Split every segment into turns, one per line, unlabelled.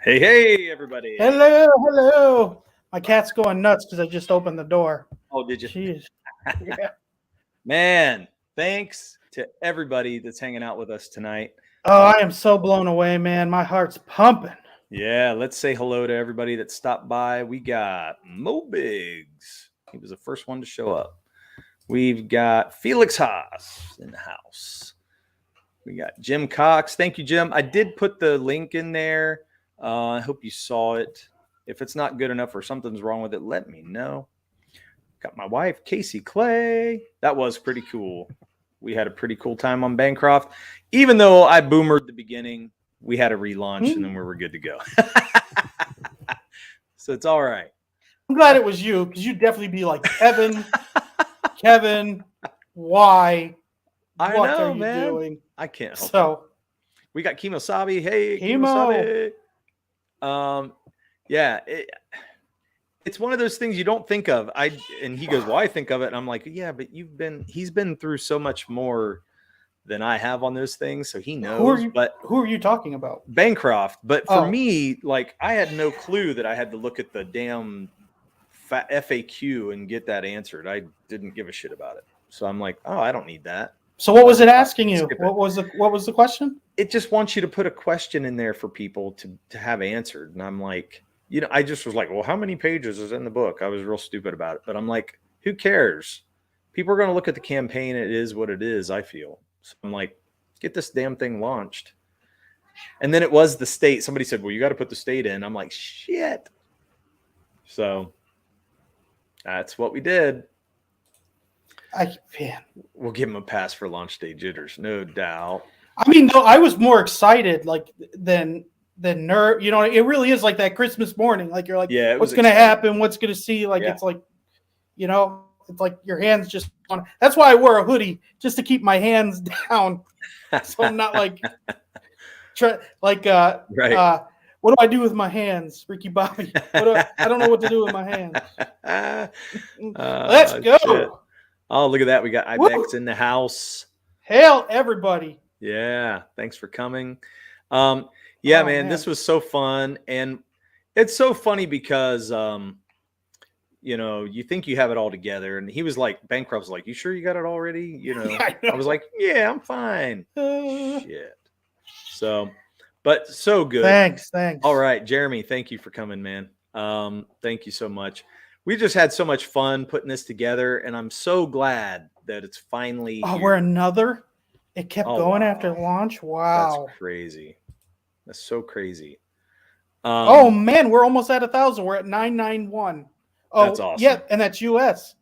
Hey, everybody.
Hello, hello. My cat's going nuts because I just opened the door.
Oh, did you?
Jeez. Yeah.
Man, thanks to everybody that's hanging out with us tonight.
Oh, I am so blown away, man. My heart's pumping.
Yeah, let's say hello to everybody that stopped by. We got Mo Biggs. He was the first one to show up. We've got Felix Haas in the house. We got Jim Cox. Thank you, Jim. I did put the link in there. I hope you saw it. If it's not good enough or something's wrong with it, let me know. Got my wife, Casey Clay. That was pretty cool. We had a pretty cool time on Bancroft. Even though I boomered the beginning, we had a relaunch and then we were good to go. So it's all right.
I'm glad it was you because you'd definitely be like, Kevin, why?
I
What
know,
are you
man.
doing?
I can't help it.
So,
We got Kimosabi. Hey,
Chemo.
Kimosabi. Yeah, it's one of those things you don't think of. And he goes, well, I think of it. And I'm like, yeah, but he's been through so much more than I have on those things. So he knows.
Who are you talking about?
Bancroft. But for me, like, I had no clue that I had to look at the damn FAQ and get that answered. I didn't give a shit about it. So I'm like, oh, I don't need that.
So what was it asking you? What was the question?
It just wants you to put a question in there for people to have answered. And I'm like, I just was like, well, how many pages is in the book? I was real stupid about it. But I'm like, who cares? People are going to look at the campaign. It is what it is, I feel. So I'm like, get this damn thing launched. And then it was the state. Somebody said, well, you got to put the state in. I'm like, shit. So that's what we did. We'll give him a pass for launch day jitters, no doubt.
I mean, though, I was more excited than nerve. It really is like that Christmas morning. Like you're like,
yeah,
what's going to happen? What's going to see? Like it's like, it's like your hands just on. That's why I wore a hoodie, just to keep my hands down, so I'm not like,
right.
What do I do with my hands, Ricky Bobby? I don't know what to do with my hands. Let's go.
Shit. Oh, look at that. We got Ibex in the house.
Hail, everybody.
Yeah. Thanks for coming. Man, this was so fun. And it's so funny because, you think you have it all together. And he was like, Bancroft's like, you sure you got it already? I was like, yeah, I'm fine. Shit. So, but so good.
Thanks.
All right, Jeremy, thank you for coming, man. Thank you so much. We just had so much fun putting this together, and I'm so glad that it's finally here.
We're another? It kept going after launch? Wow.
That's crazy. That's so crazy.
Man, we're almost at 1,000. We're at 991. Oh,
that's awesome.
Yeah, and that's US.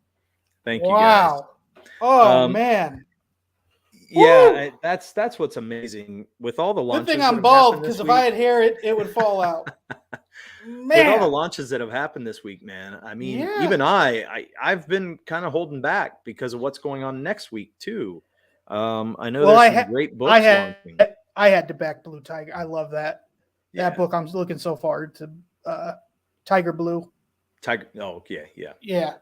Thank you, guys.
Oh, man.
Yeah, that's what's amazing. With all the launches.
Good thing I'm bald, because if I had hair, it would fall out.
Man. With all the launches that have happened this week, man. I mean, even I've been kind of holding back because of what's going on next week too. I know there's some great books launching.
I had to back Blue Tiger. I love that. That book. I'm looking so forward to Tiger Blue.
Tiger. Oh, yeah.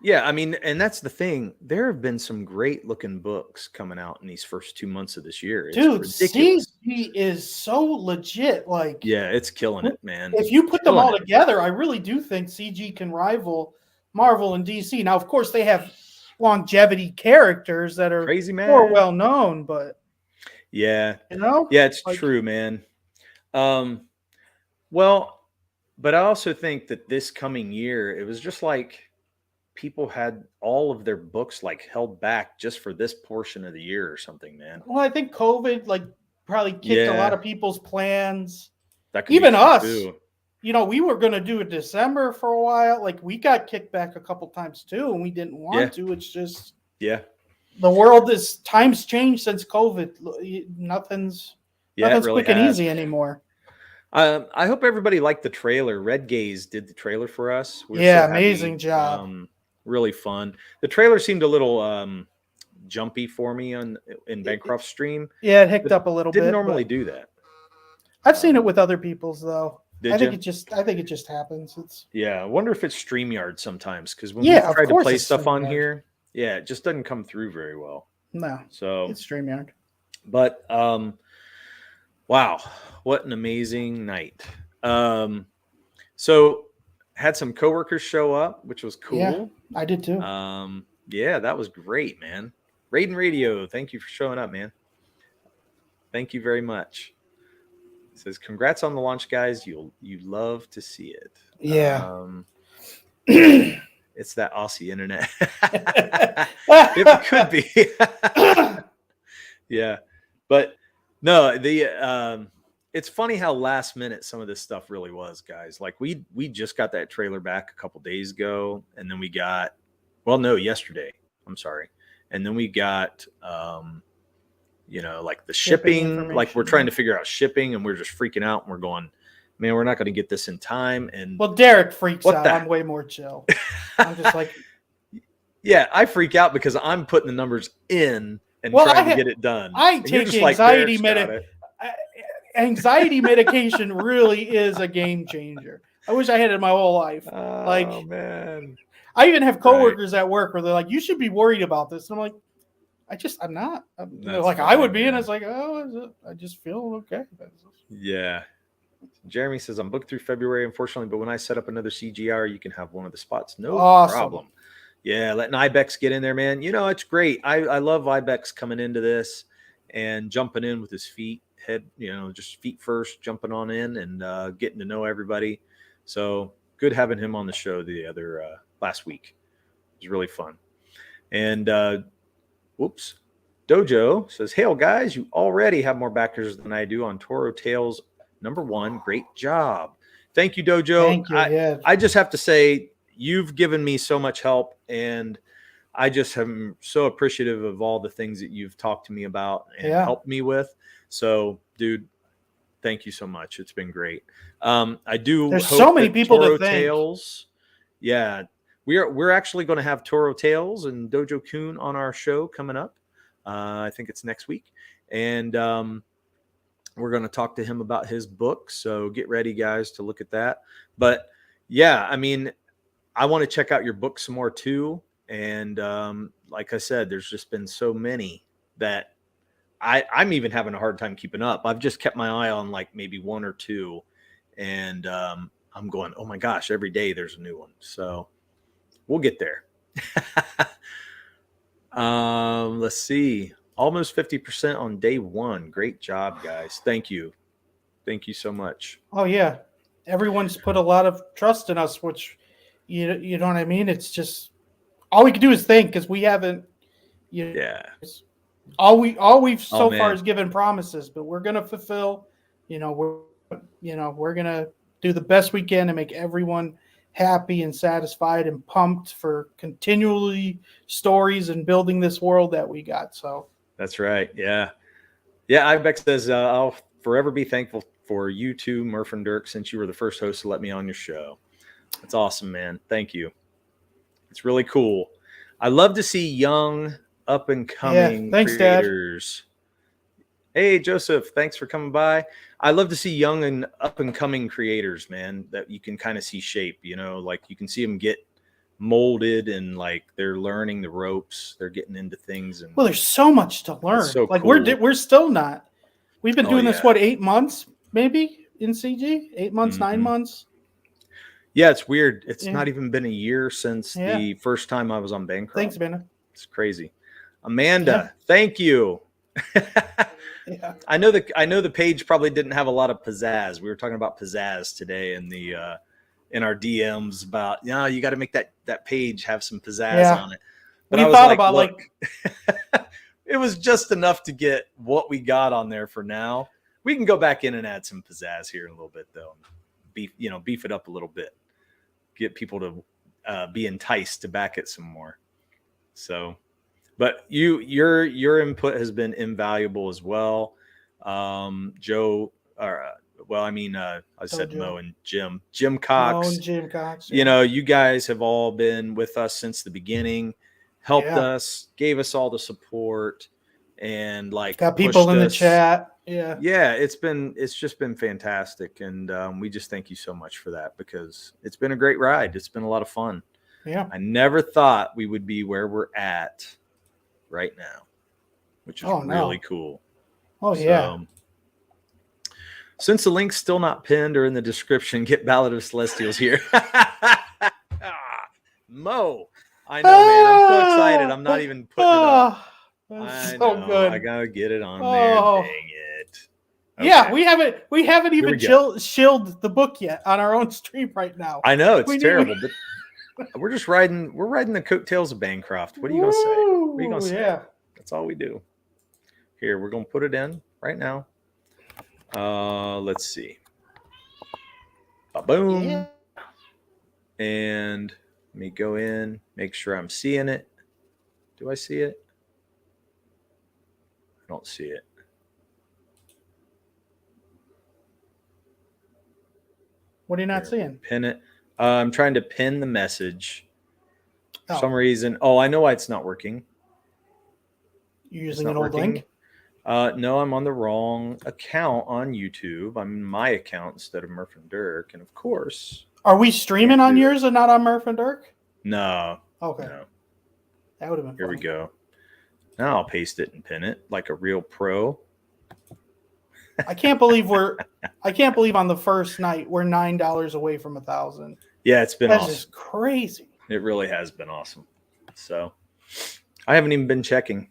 Yeah,
I mean, and that's the thing. There have been some great looking books coming out in these first 2 months of this year. It's ridiculous.
CG is so legit. Like,
yeah, it's killing it, man.
If you put them all together, I really do think CG can rival Marvel and DC. Now, of course, they have longevity characters that are
crazy, man,
more well known, but
yeah, it's true, man. Well, but I also think that this coming year, it was just like people had all of their books like held back just for this portion of the year or something, man.
Well, I think COVID probably kicked a lot of people's plans.
That could
even us.
Too.
We were going to do it December for a while. Like, we got kicked back a couple times too, and we didn't want to. It's just the world times changed since COVID. Nothing's really quick and easy anymore.
I hope everybody liked the trailer. Red Gaze did the trailer for us.
Amazing job.
Really fun. The trailer seemed a little jumpy for me in Bancroft's stream.
Yeah, it hicked up a little bit.
Didn't normally do that.
I've seen it with other people's though.
I think
it just happens.
I wonder if it's StreamYard sometimes, because when we tried to play stuff on here, it just doesn't come through very well.
No,
so
it's StreamYard.
But wow, what an amazing night! So had some coworkers show up, which was cool.
Yeah, I did too.
Yeah, that was great, man. Raiden Radio, thank you for showing up, man. Thank you very much. It says, congrats on the launch, guys. You love to see it.
Yeah.
It's that Aussie internet. It could be. Yeah. But no, it's funny how last minute some of this stuff really was, guys. Like we just got that trailer back a couple days ago, and then we got, yesterday. I'm sorry. And then we got like the shipping, like we're trying to figure out shipping, and we're just freaking out, and we're going, man, we're not going to get this in time. And
Derek freaks out. I'm way more chill. I'm just like,
yeah, I freak out because I'm putting the numbers in and trying to get it done.
I take anxiety anxiety medication. Really is a game changer. I wish I had it my whole life.
Oh man.
I even have coworkers at work where they're like, you should be worried about this. And I'm like, I'm not. Like, I would be. And it's like, oh, I just feel okay.
Yeah. Jeremy says, I'm booked through February, unfortunately, but when I set up another CGR, you can have one of the spots. No problem. Yeah, letting Ibex get in there, man. It's great. I love Ibex coming into this and jumping in with his head, just feet first, jumping on in and getting to know everybody. So good having him on the show the other last week. It was really fun. And Dojo says, hail guys, you already have more backers than I do on Toro Tales #1. Great job. Thank you, Dojo.
Thank you.
I just have to say, you've given me so much help, and I just am so appreciative of all the things that you've talked to me about and helped me with. So, dude, thank you so much. It's been great. I do.
There's so many people
Toro
to thank.
Tales, yeah, we're actually going to have Toro Tales and Dojo Kun on our show coming up. I think it's next week, and we're going to talk to him about his book. So get ready, guys, to look at that. But yeah, I mean, I want to check out your book some more too. And like I said, there's just been so many that I'm even having a hard time keeping up. I've just kept my eye on like maybe one or two. And I'm going, oh my gosh, every day there's a new one. So we'll get there. Let's see. Almost 50% on day one. Great job, guys. Thank you. Thank you so much.
Oh, yeah. Everyone's put a lot of trust in us, which, you know what I mean? It's just, all we can do is think, because we haven't, all we've so far is given promises, but we're going to fulfill, we're going to do the best we can to make everyone happy and satisfied and pumped for continually stories and building this world that we got. So
that's right. Yeah. Yeah. Ibex says, I'll forever be thankful for you too, Murph and Dirk, since you were the first host to let me on your show. That's awesome, man. Thank you. It's really cool. I love to see young up and coming creators. Dad. Hey, Joseph, thanks for coming by. I love to see young and up and coming creators, man, that you can kind of see shape, like you can see them get molded and like they're learning the ropes. They're getting into things. And
there's so much to learn.
So
like
cool.
We're still not. We've been doing this, 8 months maybe in CG? 8 months, 9 months?
Yeah, it's weird. It's not even been a year since the first time I was on Bancroft.
Thanks, Amanda.
It's crazy. Amanda, thank you. I know the page probably didn't have a lot of pizzazz. We were talking about pizzazz today in the in our DMs about you got to make that page have some pizzazz on it. But I was thought about look, it was just enough to get what we got on there for now. We can go back in and add some pizzazz here in a little bit though. Beef it up a little bit. Get people to be enticed to back it some more. So, but your input has been invaluable as well. Joe, I said
Joe.
Mo and Jim Cox.
Mo and Jim Cox. Yeah.
You guys have all been with us since the beginning, helped us, gave us all the support, and like
got people in the chat.
Yeah, it's just been fantastic, and we just thank you so much for that because it's been a great ride. It's been a lot of fun.
Yeah,
I never thought we would be where we're at right now, which is really cool.
Oh yeah.
Since the link's still not pinned or in the description, get Ballad of Celestials here. Mo, I know, man. I'm so excited. I'm not even putting it up.
That's
I
so
know.
good.
I gotta get it on there. Dang it.
Okay. Yeah, we haven't even shilled the book yet on our own stream right now.
I know it's terrible, but we're just riding the coattails of Bancroft. What are you gonna say? What are you gonna say? Yeah. That's all we do. Here, we're gonna put it in right now. Let's see. Boom. Yeah. And let me go in, make sure I'm seeing it. Do I see it? I don't see it.
What are you not seeing?
Pin it. I'm trying to pin the message. For some reason. Oh, I know why it's not working.
You're using an old link?
No, I'm on the wrong account on YouTube. I'm in my account instead of Murph and Dirk. And of course.
Are we streaming on yours and not on Murph and Dirk?
No.
Okay.
No.
That would have been
Here we go. Now I'll paste it and pin it like a real pro.
I can't believe on the first night we're $9 away from 1,000.
Yeah, it's been awesome.
That's just crazy.
It really has been awesome. So I haven't even been checking.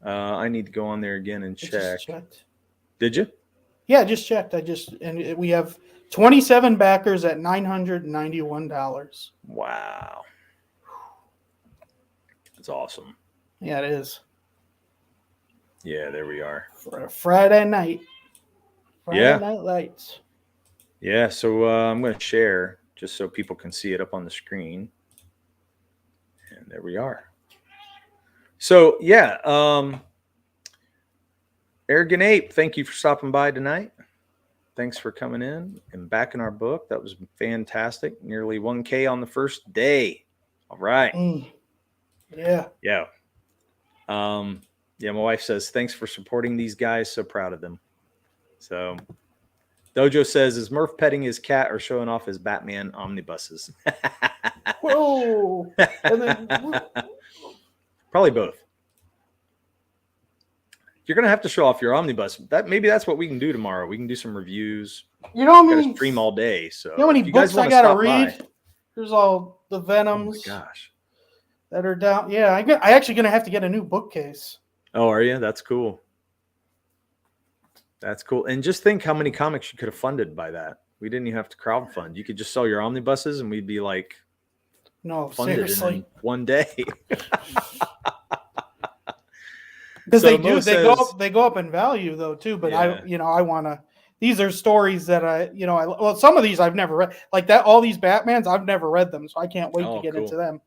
I need to go on there again and check.
Just checked.
Did you?
Yeah, I just checked. And we have 27 backers at $991.
Wow. That's awesome.
Yeah, it is.
Yeah, there we are.
For a Friday night. Friday night lights.
Yeah, so I'm going to share just so people can see it up on the screen. And there we are. So, yeah. Arrogant Ape, thank you for stopping by tonight. Thanks for coming in and backing our book. That was fantastic. Nearly 1K on the first day. All right.
Yeah.
Yeah. Yeah, my wife says, thanks for supporting these guys. So proud of them. So Dojo says, is Murph petting his cat or showing off his Batman omnibuses?
Whoa.
Probably both. You're going to have to show off your omnibus. Maybe that's what we can do tomorrow. We can do some reviews.
You know what I mean?
Stream all day. So
you know how many books I got to read? There's all the Venoms.
Oh my gosh.
That are down. Yeah, I actually going to have to get a new bookcase.
Oh, are you? That's cool. That's cool. And just think how many comics you could have funded by that. We didn't even have to crowdfund. You could just sell your omnibuses and we'd be like,
no,
funded
seriously.
In one day.
Because they go up in value though too. But yeah. I want to. These are stories that some of these I've never read. Like that, all these Batmans, I've never read them, so I can't wait to get into them.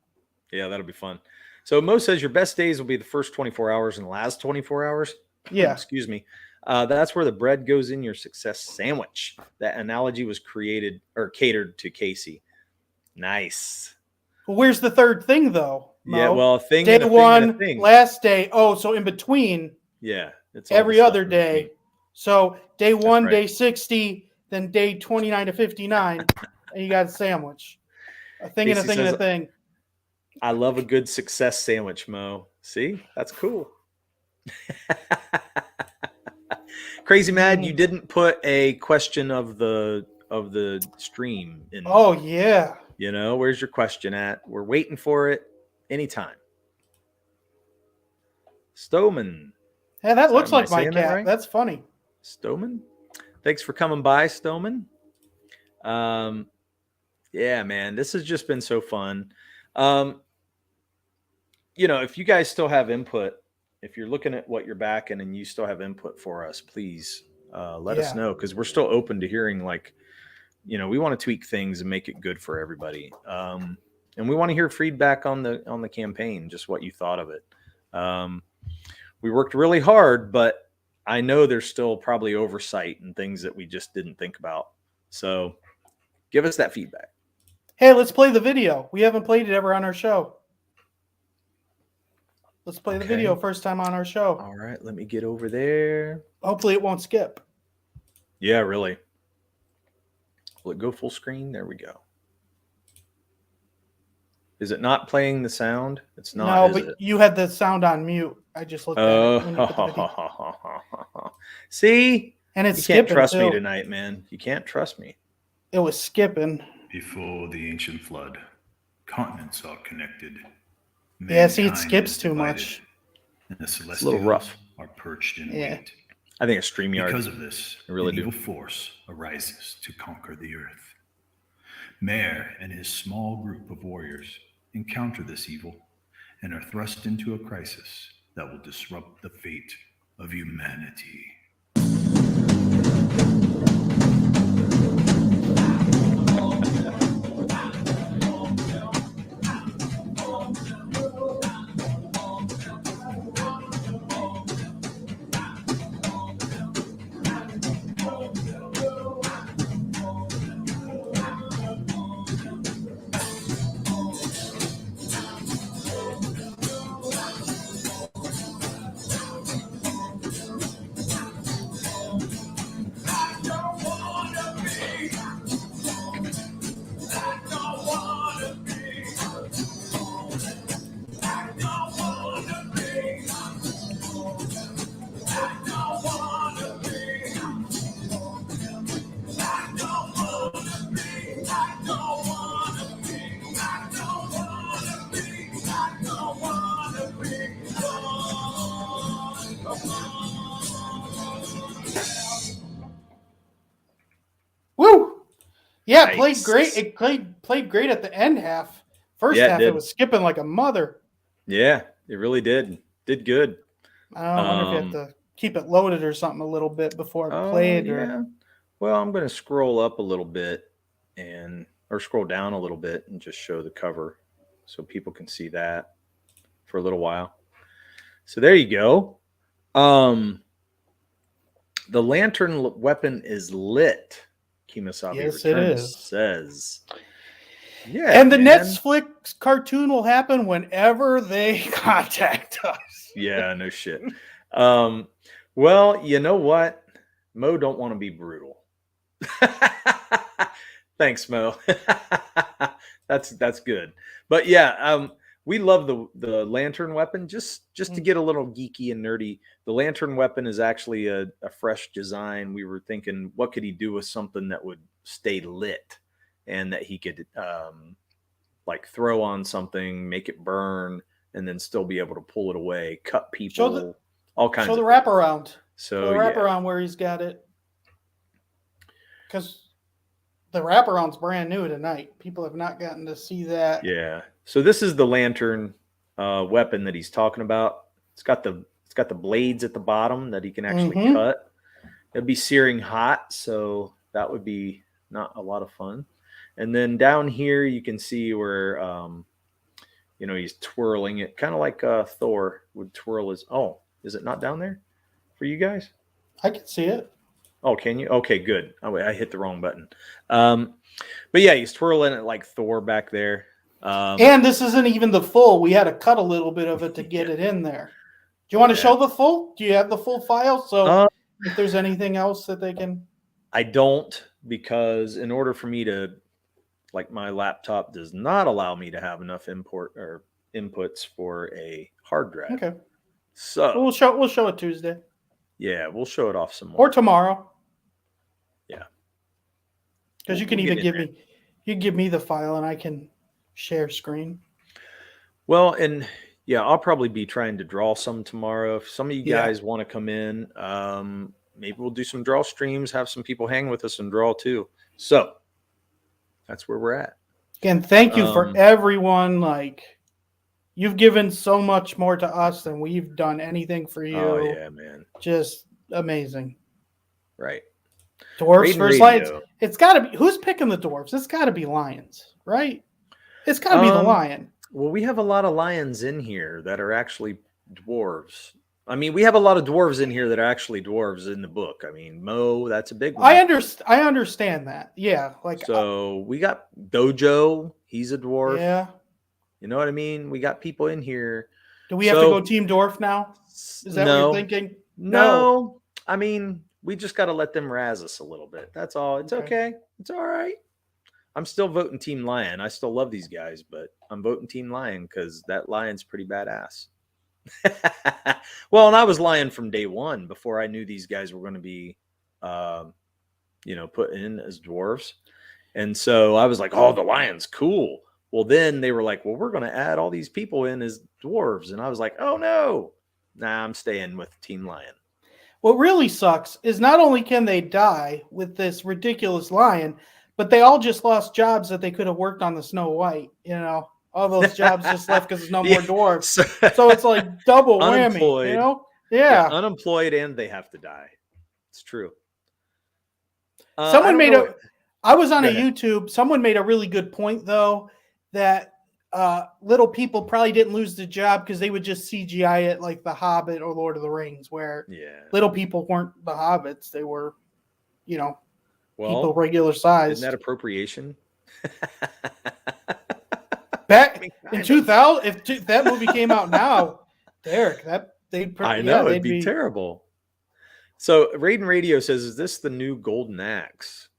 Yeah, that'll be fun. So Mo says your best days will be the first 24 hours and the last 24 hours.
Yeah.
Excuse me. That's where the bread goes in your success sandwich. That analogy was created or catered to Casey. Nice.
Well, where's the third thing though? Mo?
Yeah, well, a thing.
Day
and a
one,
thing and a thing.
last day. Oh, so in between.
Yeah,
it's every other day. So day one, right. Day 60, then day 29 to 59, and you got a sandwich. A thing Casey and a thing says, and a thing.
I love a good success sandwich, Mo. See, that's cool. Crazy Mad, you didn't put a question of the stream in.
Oh yeah.
Where's your question at? We're waiting for it anytime. Stoneman.
Yeah, that looks like my cat. That right? That's funny.
Stoneman. Thanks for coming by, Stoneman. Yeah, man, this has just been so fun. If you guys still have input, if you're looking at what you're backing and you still have input for us, please let us know, because we're still open to hearing. We want to tweak things and make it good for everybody. And we want to hear feedback on the campaign, just what you thought of it. We worked really hard, but I know there's still probably oversight and things that we just didn't think about. So give us that feedback.
Hey, let's play the video. We haven't played it ever on our show. Let's play the video first time on our show.
All right, let me get over there.
Hopefully it won't skip.
Yeah, really. Will it go full screen? There we go. Is it not playing the sound? It's not.
No, but you had the sound on mute. I just looked at it.
See?
And it's
You can't
skipping
trust me
too.
tonight, man. You can't trust me.
It was skipping.
Before the ancient flood, continents are connected.
Yeah, see, it
Mankind
skips
is
too
divided,
much.
and the
It's a little rough.
Celestials are perched in
Yeah.
wait.
I think a StreamYard.
Because of this,
I really
an
do.
evil force arises to conquer the earth. Mayor and his small group of warriors encounter this evil and are thrust into a crisis that will disrupt the fate of humanity.
Woo! Yeah, it played
Nice.
great. It played great at the end half. First
Yeah, it
half,
did.
it was skipping like a mother.
Yeah, it really did. Did good.
I wonder if you have to keep it loaded or something a little bit before it played.
Yeah.
Or
Well, I'm going to scroll up a little bit or scroll down a little bit and just show the cover so people can see that for a little while. So there you go. The lantern weapon is lit. Kemosabe
Yes, it
Returns
is.
says. Yeah,
and the
man.
Netflix cartoon will happen whenever they contact us.
Yeah, no shit. Well, you know what? Mo don't want to be brutal. Thanks, Mo. That's good. But yeah, we love the lantern weapon. Just to get a little geeky and nerdy, the lantern weapon is actually a fresh design. We were thinking, what could he do with something that would stay lit and that he could like throw on something, make it burn, and then still be able to pull it away, cut people, all kinds.
Show the
of
wraparound.
So
the wraparound where he's got it, because the wraparound's brand new tonight. People have not gotten to see that.
Yeah. So this is the lantern weapon that he's talking about. It's got the blades at the bottom that he can actually cut. It'd be searing hot, so that would be not a lot of fun. And then down here you can see where he's twirling it, kind of like Thor would twirl his. Oh, is it not down there for you guys?
I can see it.
Oh, can you? Okay, good. Oh, wait, I hit the wrong button. But yeah, he's twirling it like Thor back there.
And this isn't even the full. We had to cut a little bit of it to get it in there. Do you want to show the full? Do you have the full file? So if there's anything else that they can.
I don't, because in order for me to, like, my laptop does not allow me to have enough inputs for a hard drive.
Okay.
So
we'll show it Tuesday.
Yeah, we'll show it off some more.
Or tomorrow.
Yeah.
Because you can even give me the file and I can share screen.
Well, and yeah, I'll probably be trying to draw some tomorrow. If some of you guys want to come in, maybe we'll do some draw streams, have some people hang with us and draw too. So that's where we're at.
Again, thank you for everyone. Like, you've given so much more to us than we've done anything for you.
Oh, yeah, man.
Just amazing.
Right.
Dwarves versus Lions. It's got to be. Who's picking the Dwarves? It's got to be Lions, right? It's got to be the Lion.
Well, we have a lot of Lions in here that are actually dwarves. I mean, we have a lot of dwarves in here that are actually dwarves in the book. I mean, Mo, that's a big one.
I understand that. Yeah.
So we got Dojo. He's a dwarf.
Yeah.
You know what I mean? We got people in here.
Do we have to go Team Dwarf now? Is that what you're thinking?
No. I mean, we just got to let them razz us a little bit. That's all. It's okay. It's all right. I'm still voting Team Lion. I still love these guys, but I'm voting Team Lion because that Lion's pretty badass. Well, and I was Lion from day one before I knew these guys were going to be put in as dwarves. And so I was like, oh, the lion's cool. Well, then they were like, well, we're going to add all these people in as dwarves. And I was like, oh, no. Nah, I'm staying with Team Lion.
What really sucks is not only can they die with this ridiculous lion, but they all just lost jobs that they could have worked on the Snow White. All those jobs just left because there's no more dwarves. So it's like double whammy, Yeah.
Unemployed and they have to die. It's true.
Someone made I was on a YouTube. Someone made a really good point, though, that little people probably didn't lose the job because they would just CGI it like The Hobbit or Lord of the Rings, where little people weren't the hobbits. They were, people regular size.
Isn't that appropriation?
Back in 2000, if that movie came out now, Derek,
it'd be terrible. So Raiden Radio says, is this the new Golden Axe?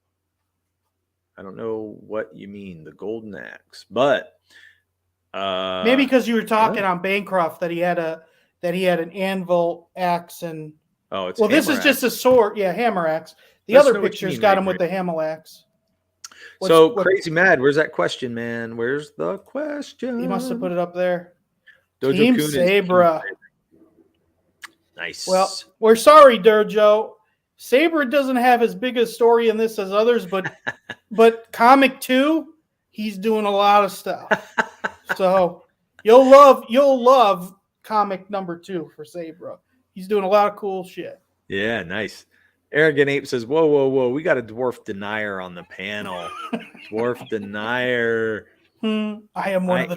I don't know what you mean, the Golden Axe, but
maybe because you were talking on Bancroft that he had an anvil axe and this is just a sword, hammer axe. The other pictures got him with the hammer axe.
Crazy Mad, where's that question, man? Where's the question?
He must have put it up there.
Dojo
Team Sabra.
Nice.
Well, we're sorry, Dojo. Saber doesn't have as big a story in this as others, but comic 2, he's doing a lot of stuff. So you'll love comic number 2 for Sabra. He's doing a lot of cool shit.
Yeah, nice. Arrogant Ape says, whoa, we got a dwarf denier on the panel. Dwarf denier.
I am one of the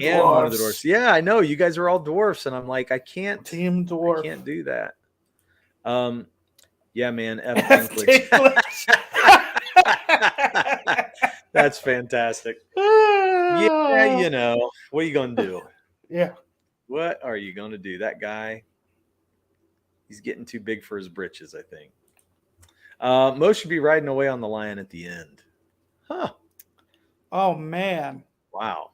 dwarfs.
Yeah, I know. You guys are all dwarfs, and I'm like, I can't.
Team dwarf.
I can't do that. Yeah, man. F. That's fantastic. Yeah, what are you going to do?
Yeah.
What are you going to do? That guy, he's getting too big for his britches, I think. Mo should be riding away on the lion at the end. Huh.
Oh, man.
Wow.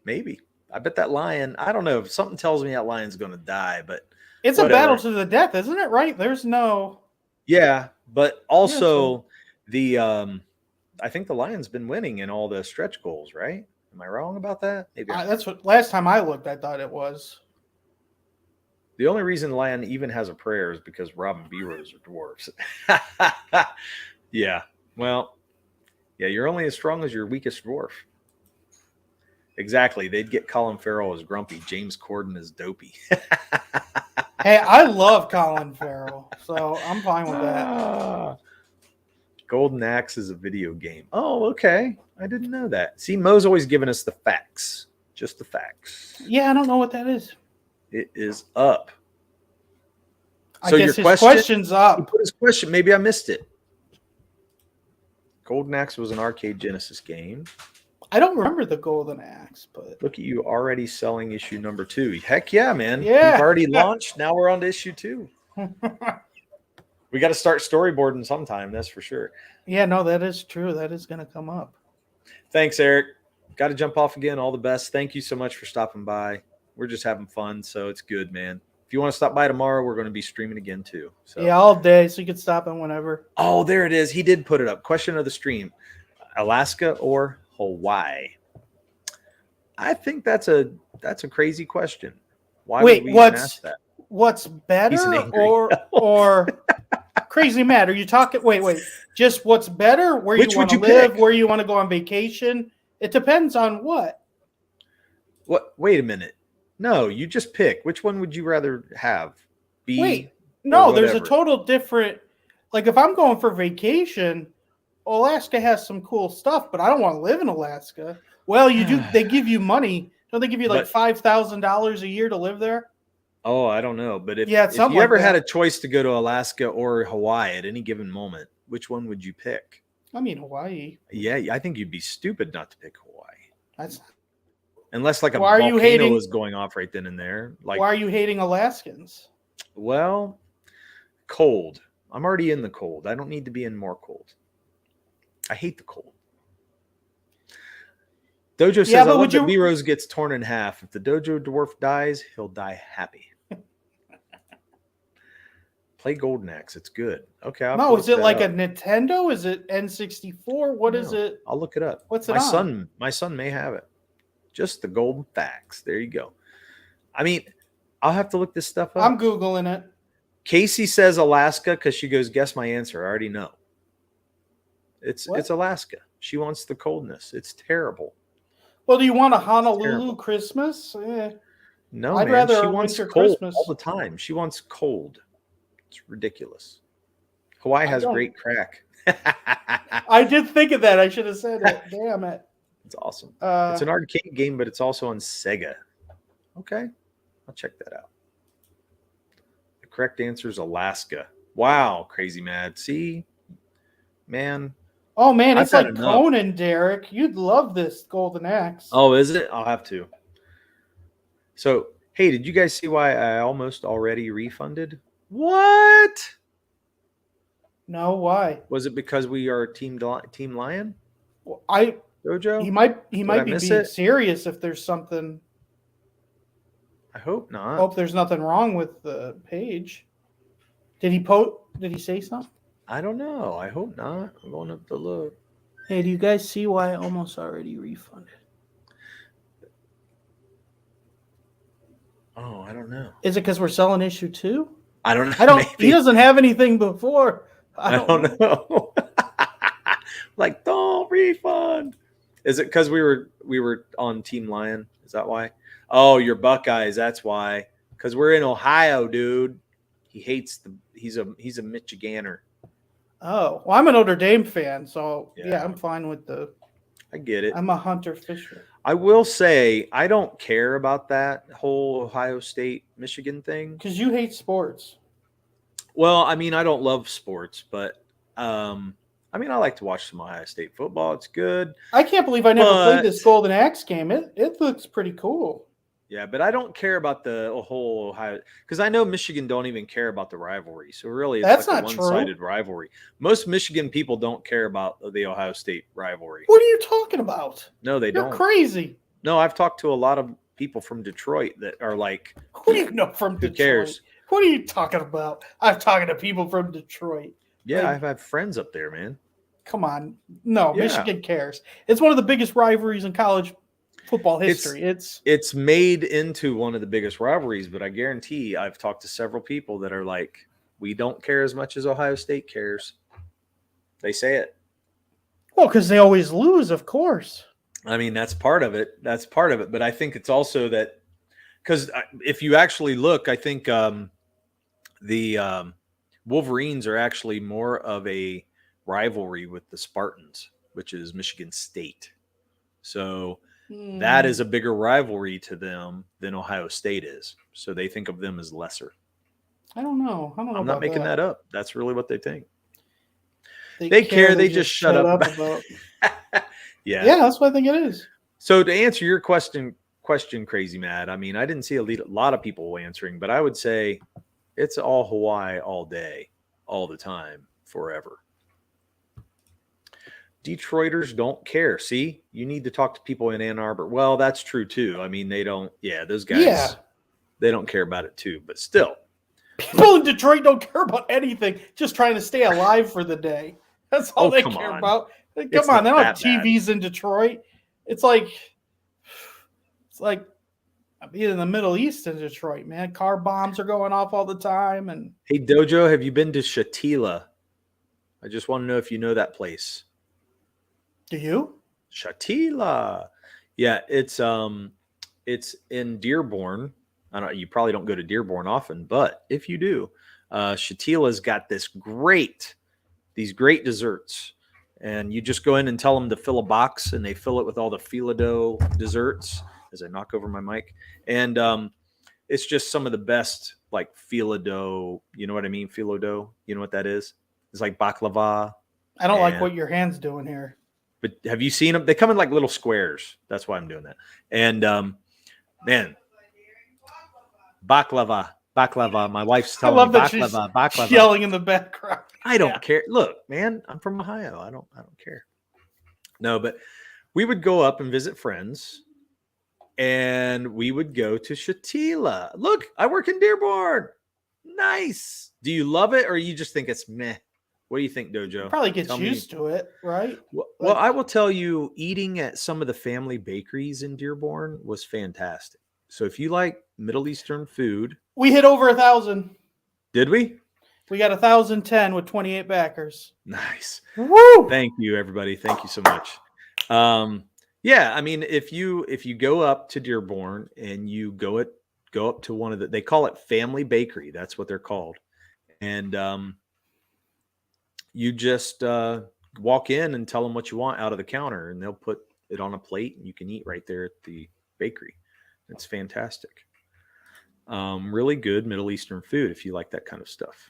Maybe. I bet that lion, I don't know. Something tells me that lion's going to die, but
it's a battle to the death, isn't it? Right? There's no.
Yeah, but also I think the lion's been winning in all the stretch goals, right? Am I wrong about that? Maybe
that's what last time I looked, I thought it was.
The only reason lion even has a prayer is because Rob and B-Rose are dwarves. Yeah. Well, yeah, you're only as strong as your weakest dwarf. Exactly. They'd get Colin Farrell as grumpy, James Corden as dopey.
Hey, I love Colin Farrell, so I'm fine with that.
Golden Axe is a video game. Oh, okay. I didn't know that. See, Mo's always giving us the facts. Just the facts.
Yeah, I don't know what that is.
It is up.
I guess his question's up.
He put his question. Maybe I missed it. Golden Axe was an arcade Genesis game.
I don't remember the Golden Axe, but
look at you already selling issue number 2. Heck yeah, man.
Yeah.
We've already launched. Now we're on to issue 2. We got to start storyboarding sometime, that's for sure.
Yeah, no, that is true. That is going to come up.
Thanks, Eric. Got to jump off again. All the best. Thank you so much for stopping by. We're just having fun, so it's good, man. If you want to stop by tomorrow, we're going to be streaming again, too. So.
Yeah, all day, so you can stop in whenever.
Oh, there it is. He did put it up. Question of the stream. Alaska or Hawaii? I think that's a crazy question. Why would we even ask that?
What's better or crazy mad? Are you talking? Wait. Just what's better? Where you want to live? Pick? Where you want to go on vacation? It depends on what.
What? Wait a minute. No, you just pick. Which one would you rather have?
No, there's a total different. Like if I'm going for vacation, Alaska has some cool stuff, but I don't want to live in Alaska. Well, you do. They give you money. Don't they give you like $5,000 a year to live there?
Oh, I don't know. But if you ever had a choice to go to Alaska or Hawaii at any given moment, which one would you pick?
I mean, Hawaii.
Yeah, I think you'd be stupid not to pick Hawaii. Unless like a volcano is going off right then and there. Like,
why are you hating Alaskans?
Well, cold. I'm already in the cold. I don't need to be in more cold. I hate the cold. Dojo says, I love that B-Rose gets torn in half. If the Dojo dwarf dies, he'll die happy. Play Golden Axe. It's good. Okay.
No, is it like a Nintendo? Is it N64? What is it?
I'll look it up.
What's it on?
My son may have it. Just the Golden Facts. There you go. I mean, I'll have to look this stuff up.
I'm Googling it.
Casey says Alaska because she goes, guess my answer. I already know. It's Alaska. She wants the coldness. It's terrible.
Well, do you want a Honolulu Christmas?
No,
I'd
man.
rather
She
a
wants
winter
cold
Christmas
all the time. She wants cold. It's ridiculous. Hawaii has great crack.
I did think of that. I should have said it. Damn it.
It's awesome. It's an arcade game, but it's also on Sega. Okay. I'll check that out. The correct answer is Alaska. Wow, crazy mad. See? Man.
Oh, man, it's like Conan, Derek. You'd love this Golden Axe.
Oh, is it? I'll have to. So, hey, did you guys see why I almost already refunded? What?
No, why?
Was it because we are Team Lion?
Well,
Jojo?
He might be being serious if there's something.
I hope not.
I hope there's nothing wrong with the page. Did he say something?
I don't know. I hope not. I'm going up to look.
Hey, do you guys see why I almost already refunded?
Oh, I don't know.
Is it because we're selling issue 2?
I don't know. Maybe.
He doesn't have anything before.
I don't know. Like, don't refund. Is it because we were on Team Lion? Is that why? Oh, you're Buckeyes. That's why. Because we're in Ohio, dude. He hates he's a Michiganer.
Oh, well, I'm a Notre Dame fan, so yeah, I'm fine with
I get it.
I'm a Hunter Fisher.
I will say I don't care about that whole Ohio State Michigan thing
because you hate sports.
Well, I mean, I don't love sports, but I mean, I like to watch some Ohio State football. It's good.
I can't believe I never played this Golden Axe game. It looks pretty cool.
Yeah, but I don't care about the whole Ohio because I know Michigan don't even care about the rivalry. So really, it's like a one-sided rivalry. Most Michigan people don't care about the Ohio State rivalry.
What are you talking about?
No, they don't.
You're crazy.
No, I've talked to a lot of people from Detroit that are like,
"Who do you know from Detroit?
Who cares?
What are you talking about?" I'm talking to people from Detroit.
Yeah, I've had friends up there, man.
Come on, no, Michigan cares. It's one of the biggest rivalries in college football history. It's
made into one of the biggest rivalries, but I guarantee I've talked to several people that are like, we don't care as much as Ohio State cares. They say it.
Well, because they always lose, of course.
I mean, that's part of it. But I think it's also that because if you actually look, I think the Wolverines are actually more of a rivalry with the Spartans, which is Michigan State. So that is a bigger rivalry to them than Ohio State is. So they think of them as lesser.
I don't know.
I'm not making that up. That's really what they think. They care. They just shut up about. Yeah,
that's what I think it is.
So to answer your question, Crazy Mad, I mean, I didn't see a lot of people answering, but I would say it's all Hawaii all day, all the time, forever. Detroiters don't care. See, you need to talk to people in Ann Arbor. Well, that's true too. I mean, they don't. Yeah, those guys. They don't care about it too. But still,
people in Detroit don't care about anything. Just trying to stay alive for the day. That's all they care about. Come on, they don't have TVs in Detroit. It's like I'm in the Middle East in Detroit, man. Car bombs are going off all the time. And
hey, Dojo, have you been to Shatila? I just want to know if you know that place.
Do you?
Shatila. Yeah, it's in Dearborn. I don't. You probably don't go to Dearborn often, but if you do, Shatila's got these great desserts, and you just go in and tell them to fill a box, and they fill it with all the phyllo desserts. As I knock over my mic, and it's just some of the best like phyllo. You know what I mean? Phyllo. You know what that is? It's like baklava.
I don't like what your hand's doing here.
But have you seen them? They come in like little squares. That's why I'm doing that. And man, baklava. My wife's telling me baklava.
Yelling in the background.
I don't care. Look, man, I'm from Ohio. I don't care. No, but we would go up and visit friends, and we would go to Shatila. Look, I work in Dearborn. Nice. Do you love it, or you just think it's meh? What do you think, Dojo?
You probably get used to it, right?
Well, I will tell you, eating at some of the family bakeries in Dearborn was fantastic. So if you like Middle Eastern food,
we hit over 1,000.
Did we?
We got 1,010 with 28 backers.
Nice.
Woo!
Thank you, everybody. Thank you so much. Yeah, I mean, if you go up to Dearborn and you go up to one of they call it Family Bakery. That's what they're called. And you just walk in and tell them what you want out of the counter, and they'll put it on a plate, and you can eat right there at the bakery. It's fantastic. Really good Middle Eastern food if you like that kind of stuff.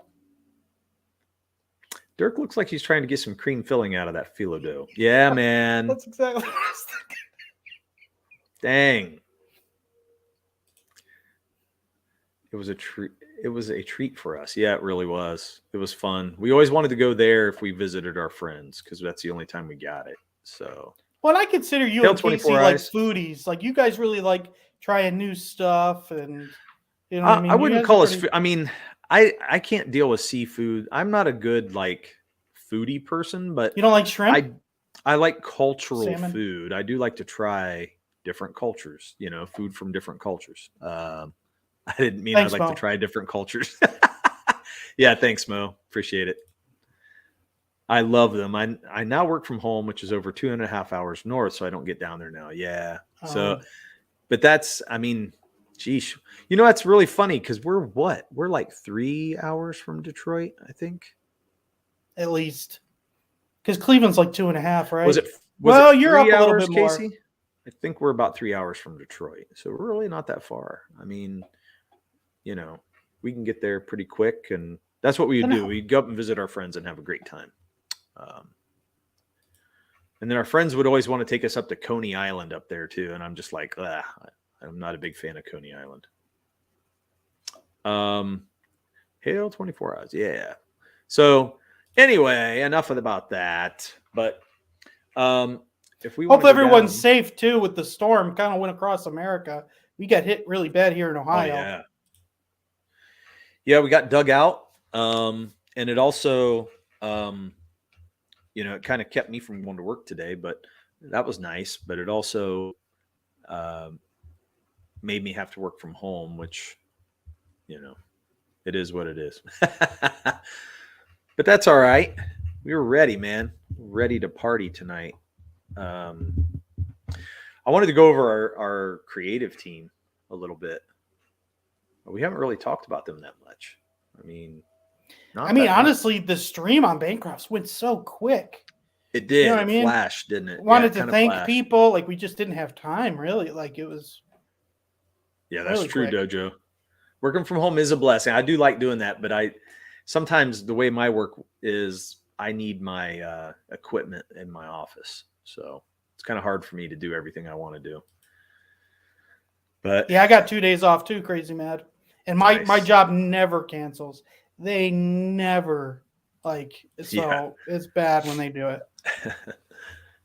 Dirk looks like he's trying to get some cream filling out of that phyllo dough. Yeah, man.
That's exactly what I was thinking.
Dang. It was a treat. It was a treat for us. Yeah, it really was. It was fun. We always wanted to go there if we visited our friends because that's the only time we got it. So,
well, I consider you and Casey like foodies. Like you guys really like trying new stuff, and you know, what I mean,
I wouldn't call us. I mean, I can't deal with seafood. I'm not a good like foodie person, but
you don't like shrimp.
I like cultural food. I do like to try different cultures. You know, food from different cultures. I didn't mean I'd like to try different cultures. Yeah, thanks, Mo. Appreciate it. I love them. I now work from home, which is over 2.5 hours north, so I don't get down there now. Yeah. So, but that's, I mean, geez. You know, that's really funny because we're like 3 hours from Detroit, I think.
At least. Because Cleveland's like 2.5, right?
Was it
you're up a little bit more.
Casey? I think we're about 3 hours from Detroit. So we're really not that far. I mean, you know, we can get there pretty quick, and that's what we would do. We'd go up and visit our friends and have a great time. And then our friends would always want to take us up to Coney Island up there too. And I'm just like, I'm not a big fan of Coney Island. Hail 24 hours. Yeah. So anyway, enough about that. But if we
hope everyone's safe too with the storm kind of went across America. We got hit really bad here in Ohio.
Oh, yeah. Yeah, we got dug out. And it also, you know, it kind of kept me from going to work today, but that was nice. But it also made me have to work from home, which, you know, it is what it is. But that's all right. We were ready, man. Ready to party tonight. I wanted to go over our creative team a little bit. We haven't really talked about them that much. I mean,
honestly, the stream on Bancrofts went so quick.
It did. You know what I mean? Flashed, didn't it?
Wanted to thank people. Like, we just didn't have time, really. Like, it was.
Yeah, that's really true, quick. Dojo. Working from home is a blessing. I do like doing that, but sometimes the way my work is, I need my equipment in my office. So it's kind of hard for me to do everything I want to do. But
yeah, I got 2 days off too, crazy mad. And my job never cancels. They never it's bad when they do it.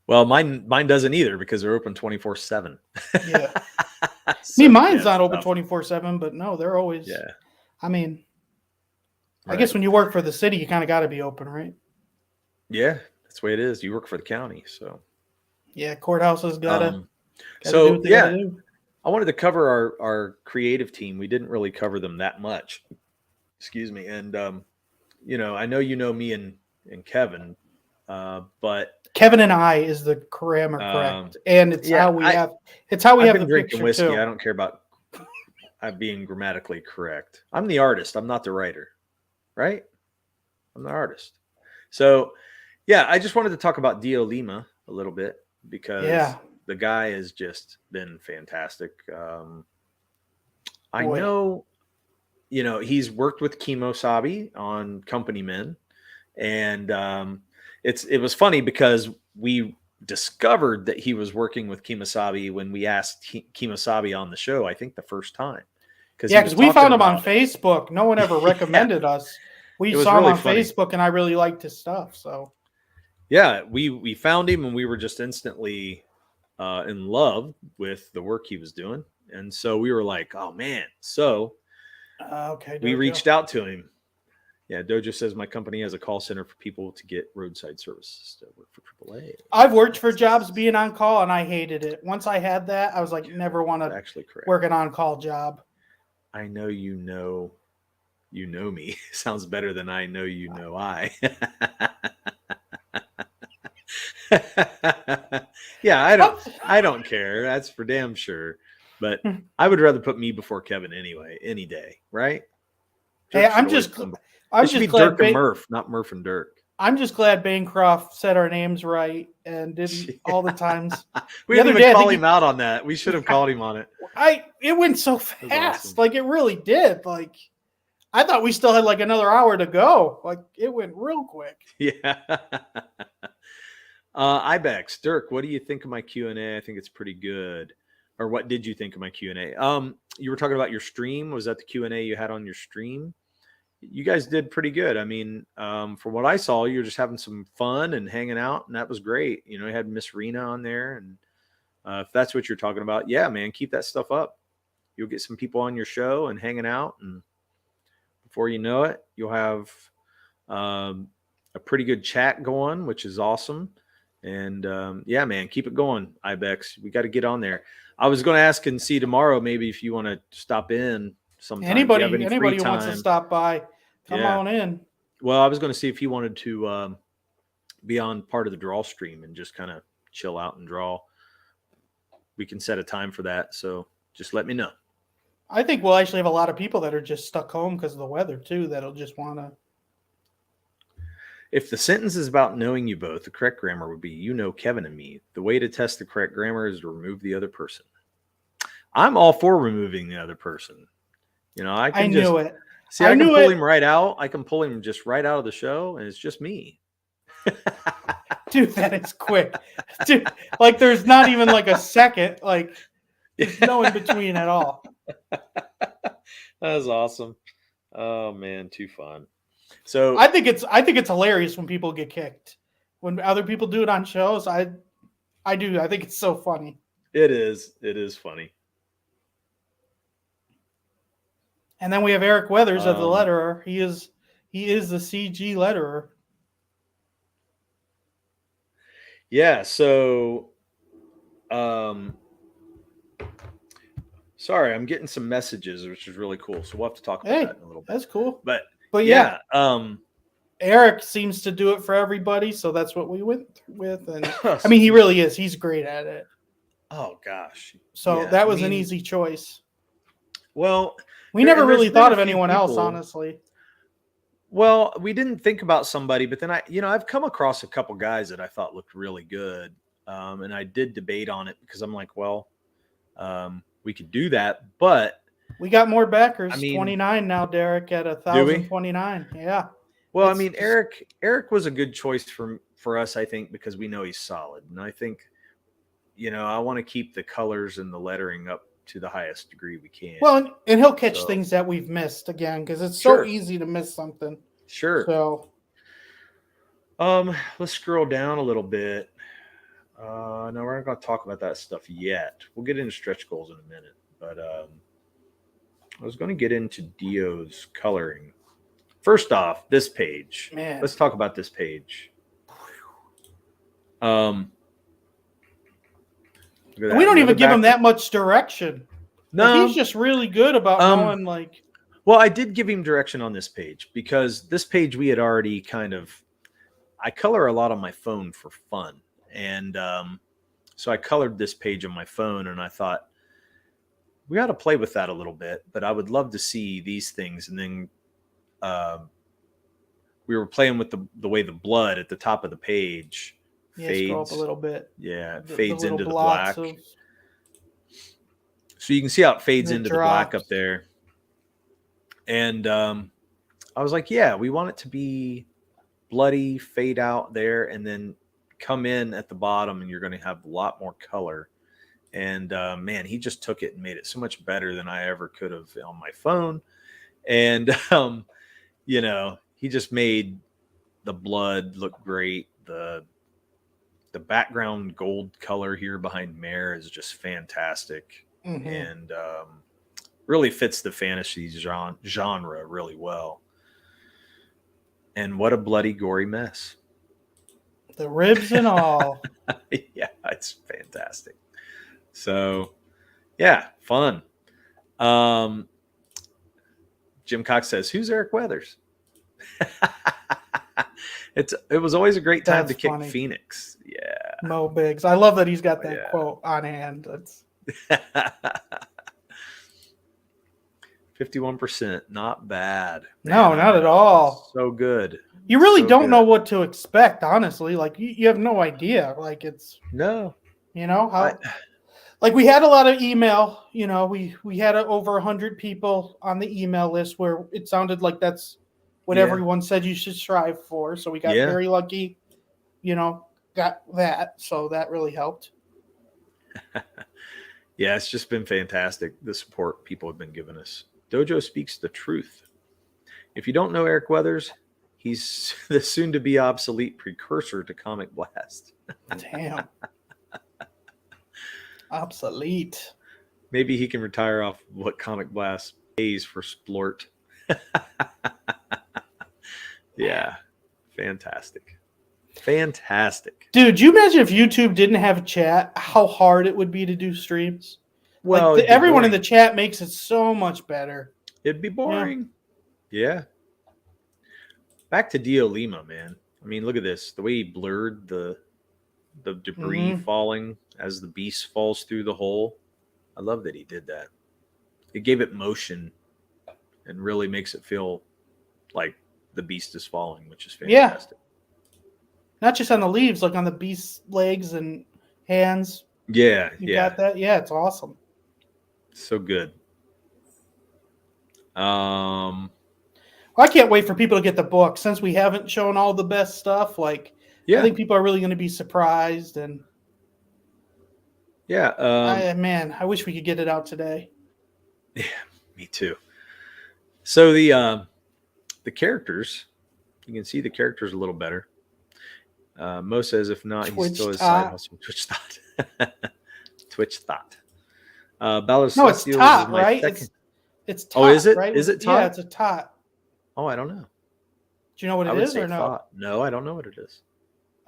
Well, mine doesn't either because they're open 24/7.
Yeah. So, mine's not open 24/7, but no, they're always.
Yeah.
I mean, right. I guess when you work for the city, you kind of got to be open, right?
Yeah, that's the way it is. You work for the county, so.
Yeah, courthouses gotta.
So yeah. I wanted to cover our creative team. We didn't really cover them that much. Excuse me. And, you know, I know you know me and Kevin, but
Kevin and I is the grammar correct. And it's how we have the
drinking
picture
whiskey.
too.
I don't care about being grammatically correct. I'm the artist. I'm not the writer, right? I'm the artist. So, yeah, I just wanted to talk about Dio Lima a little bit because the guy has just been fantastic. I know, you know, he's worked with Kimosabi on Company Men, and it was funny because we discovered that he was working with Kimosabi when we asked Kimosabi on the show, I think the first time.
Because we found him on Facebook. No one ever recommended us. We saw him on Facebook, and I really liked his stuff. So,
yeah, we found him, and we were just instantly in love with the work he was doing. And so we were like, oh, man. So
Okay.
We
Dojo.
reached out to him. Yeah, Dojo says my company has a call center for people to get roadside services to work for AAA.
I've worked for jobs being on call, and I hated it. Once I had that, I was like, never want to
actually correct.
Work an on-call job.
I know you know me. Sounds better than I know you know I. Yeah, I don't care. That's for damn sure. But I would rather put me before Kevin anyway, any day, right?
Hey, I'm just
it
should
should be
glad
Dirk and Murph, not Murph and Dirk.
I'm just glad Bancroft said our names right and didn't all the times.
We didn't even call him out on that. We should have called him on it.
It went so fast.
Awesome.
Like it really did. Like I thought we still had like another hour to go. Like it went real quick.
Yeah. Ibex, Dirk, what do you think of my Q&A? I think it's pretty good. Or what did you think of my Q&A? You were talking about your stream. Was that the Q&A you had on your stream? You guys did pretty good. I mean, from what I saw, you were just having some fun and hanging out, and that was great. You know, you had Miss Rena on there, and if that's what you're talking about, yeah, man, keep that stuff up. You'll get some people on your show and hanging out, and before you know it, you'll have a pretty good chat going, which is awesome. And yeah, man, keep it going, Ibex. We got to get on there. I was going to ask and see tomorrow, maybe if you want to stop in sometime.
Anybody who wants to stop by, come on in.
Well, I was going to see if he wanted to be on part of the draw stream and just kind of chill out and draw. We can set a time for that. So just let me know.
I think we'll actually have a lot of people that are just stuck home because of the weather too. That'll just want to.
If the sentence is about knowing you both, the correct grammar would be, you know Kevin and me. The way to test the correct grammar is to remove the other person. I'm all for removing the other person. You know, I can
knew it.
See, I can pull him right out. I can pull him just right out of the show, and it's just me.
Dude, that is quick. Dude, like there's not even like a second. Like there's no in between at all.
That was awesome. Oh man, too fun. So
I think it's hilarious when people get kicked. When other people do it on shows, I do. I think it's so funny.
It is. It is funny.
And then we have Eric Weathers as the letterer. He is the CG letterer.
Yeah. So, sorry, I'm getting some messages, which is really cool. So we'll have to talk about that in a little bit.
That's cool.
But
yeah. Eric seems to do it for everybody, so that's what we went with. And I mean, he really is. He's great at it.
Oh gosh.
So yeah, that was an easy choice.
Well,
we never really thought of anyone else, honestly.
Well, we didn't think about somebody, but then I've come across a couple guys that I thought looked really good. And I did debate on it because I'm like, well, we could do that, but
we got more backers. 29 now, Derek, at 1,029. Yeah.
Well, I mean, Eric was a good choice for us, I think, because we know he's solid. And I think, I want to keep the colors and the lettering up to the highest degree we can.
Well, and he'll catch things that we've missed again, because it's so easy to miss something.
Sure.
So,
let's scroll down a little bit. No, we're not going to talk about that stuff yet. We'll get into stretch goals in a minute, but I was going to get into Dio's coloring. First off, this page.
Man.
Let's talk about this page.
We don't even give him that much direction.
No,
he's just really good about knowing, like.
Well, I did give him direction on this page because this page we had already I color a lot on my phone for fun, and so I colored this page on my phone, and I thought we ought to play with that a little bit. But I would love to see these things, and then we were playing with the way the blood at the top of the page.
Fades. Scroll up a little bit.
Yeah, it fades into the black. So you can see how it fades into the black up there. And I was like, yeah, we want it to be bloody, fade out there, and then come in at the bottom, and you're going to have a lot more color. And man, he just took it and made it so much better than I ever could have on my phone. And, he just made the blood look great. The background gold color here behind Mare is just fantastic.
Mm-hmm.
And Really fits the fantasy genre really well. And what a bloody gory mess.
The ribs and all.
Yeah, it's fantastic. So, yeah, fun. Jim Cox says, "Who's Eric Weathers?" It was always a great time to kick Phoenix. Yeah.
Mo Biggs. I love that he's got that quote on hand. That's
51%, not bad.
No, not at all.
So good.
You really don't know what to expect, honestly. Like you have no idea. Like it's
no.
You know how like we had a lot of email, you know, we had over 100 people on the email list where it sounded like that's what everyone said you should strive for. So we got very lucky, you know, got that. So that really helped.
Yeah, it's just been fantastic. The support people have been giving us. Dojo speaks the truth. If you don't know Eric Weathers, he's the soon to be obsolete precursor to Comic Blast.
Damn. Obsolete.
Maybe he can retire off what Comic Blast pays for Splort. Yeah. Fantastic.
Dude, you imagine if YouTube didn't have chat, how hard it would be to do streams? Well, like everyone in the chat makes it so much better.
It'd be boring. Yeah. Back to Dio Lima, man. I mean, look at this. The way he blurred the debris falling as the beast falls through the hole. I love that he did that. It gave it motion and really makes it feel like the beast is falling, which is fantastic.
Yeah. Not just on the leaves, like on the beast's legs and hands.
Yeah.
You got that? Yeah, it's awesome.
So good.
Well, I can't wait for people to get the book since we haven't shown all the best stuff. Like, I think people are really going to be surprised. And man, I wish we could get it out today.
Yeah, me too. So the characters, you can see the characters a little better. Mo says, if not, he still has side hustle. Twitch thought. Twitch thought. Ballad
no, it's tot, right? It's tot.
Oh, is it?
Right?
Is it tot?
Yeah, it's a tot.
Oh, I don't know.
Do you know what it is or no?
Thought. No, I don't know what it is.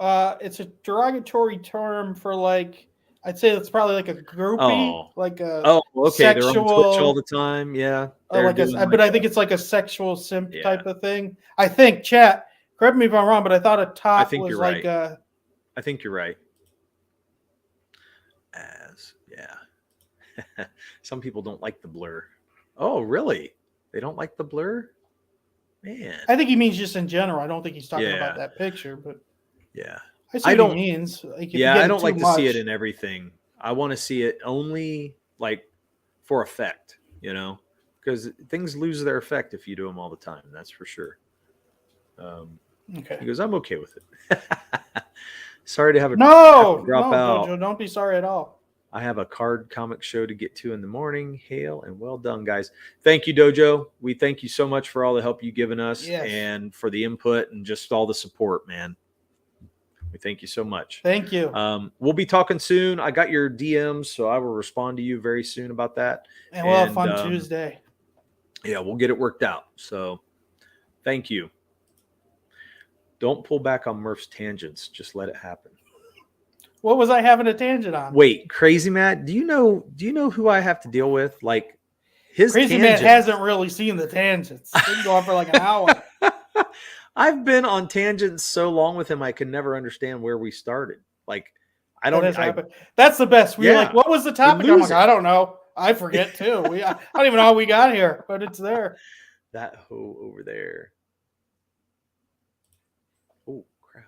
It's a derogatory term for like, I'd say it's probably like a groupie, like a sexual.
They're on Twitch all the time. Yeah.
But I think it's like a sexual simp type of thing. I think, chat, correct me if I'm wrong, but I thought a top was like a.
I think you're right. Some people don't like the blur. Oh, really? They don't like the blur? Man.
I think he means just in general. I don't think he's talking about that picture, but
yeah.
I see what he means. Like,
I don't like to see it in everything. I want to see it only like for effect, you know, because things lose their effect if you do them all the time. That's for sure.
Okay.
He goes, I'm okay with it. Sorry to have a
drop out. Dojo, don't be sorry at all.
I have a card comic show to get to in the morning. Hail and well done, guys. Thank you, Dojo. We thank you so much for all the help you've given us and for the input and just all the support, man. We thank you so much.
Thank you.
We'll be talking soon. I got your DMs, so I will respond to you very soon about that.
And we'll have fun Tuesday.
Yeah, we'll get it worked out. So thank you. Don't pull back on Murph's tangents. Just let it happen.
What was I having a tangent on?
Wait, Crazy Matt, do you know who I have to deal with? Like his
Crazy Matt hasn't really seen the tangents. They can go on for like an hour.
I've been on tangents so long with him, I could never understand where we started. Like, I don't.
That's the best. We were like, "What was the topic?" I'm like, "I don't know. I forget too. I don't even know how we got here, but it's there."
That hoe over there. Oh crap!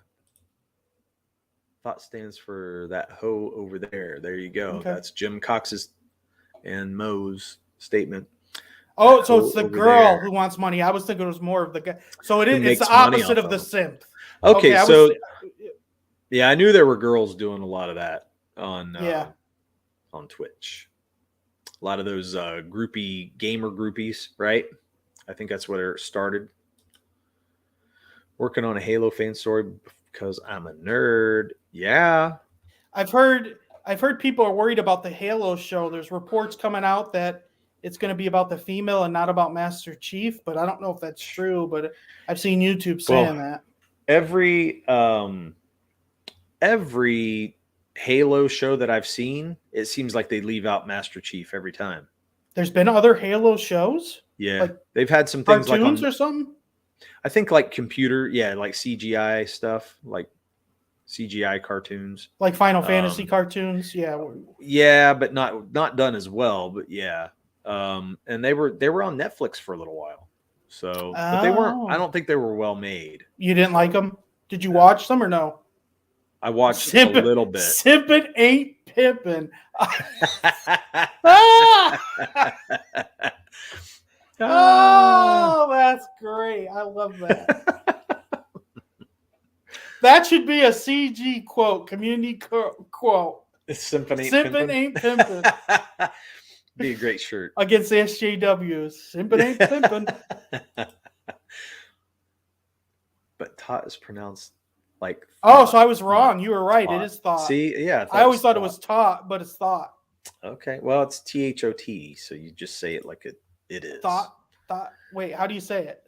Thought stands for that hoe over there. There you go. Okay. That's Jim Cox's and Mo's statement.
Oh, so it's the girl who wants money. I was thinking it was more of the guy. So it's the opposite of the simp.
Okay, so I knew there were girls doing a lot of that on Twitch. A lot of those gamer groupies, right? I think that's where it started. Working on a Halo fan story because I'm a nerd. Yeah.
I've heard people are worried about the Halo show. There's reports coming out that it's going to be about the female and not about Master Chief, but I don't know if that's true, but I've seen YouTube saying that.
Every Halo show that I've seen, it seems like they leave out Master Chief every time.
There's been other Halo shows?
Yeah.
Like
they've had some things like
cartoons or something?
I think like computer, like CGI stuff, like CGI cartoons.
Like Final Fantasy cartoons, yeah.
Yeah, but not done as well, but yeah. And they were on Netflix for a little while. So, but they weren't, I don't think they were well made.
You didn't like them? Did you watch them or no?
I watched a little bit.
Simpin' ain't pimpin'. Oh, that's great. I love that. That should be a CG quote, community quote.
Simpin'
ain't pimpin'.
Be a great shirt.
Against the SJWs. Simpin' ain't pimpin'.
But tot is pronounced like
thought. Oh, so I was wrong. You were right.
Thought.
It is thought.
See, yeah.
I always thought it was taught, but it's thought.
Okay. Well, it's THOT, so you just say it like it is.
Thought. Wait, how do you say it?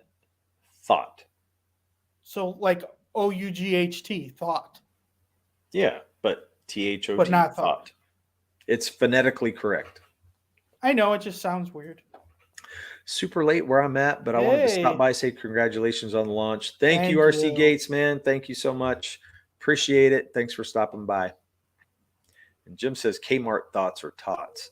Thought.
So like OUGHT, thought.
Yeah, but THOT.
But not thought.
It's phonetically correct.
I know, it just sounds weird.
Super late where I'm at, but I wanted to stop by, say congratulations on the launch. Thank you, RC Gates, man. Thank you so much. Appreciate it. Thanks for stopping by. And Jim says Kmart thoughts or tots.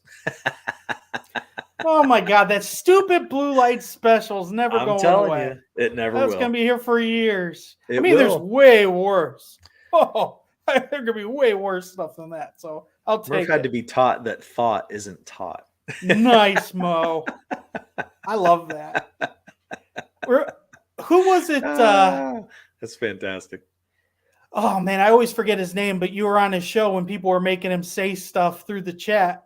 Oh my God, that stupid blue light special's never going away. I'm telling you,
it never will.
That's going to be here for years.
It will.
There's way worse. Oh, there going to be way worse stuff than that. So I'll take
Murph had to be taught that thought isn't taught.
Nice, Mo. I love that. Who was it?
That's fantastic.
Oh, man, I always forget his name, but you were on his show when people were making him say stuff through the chat.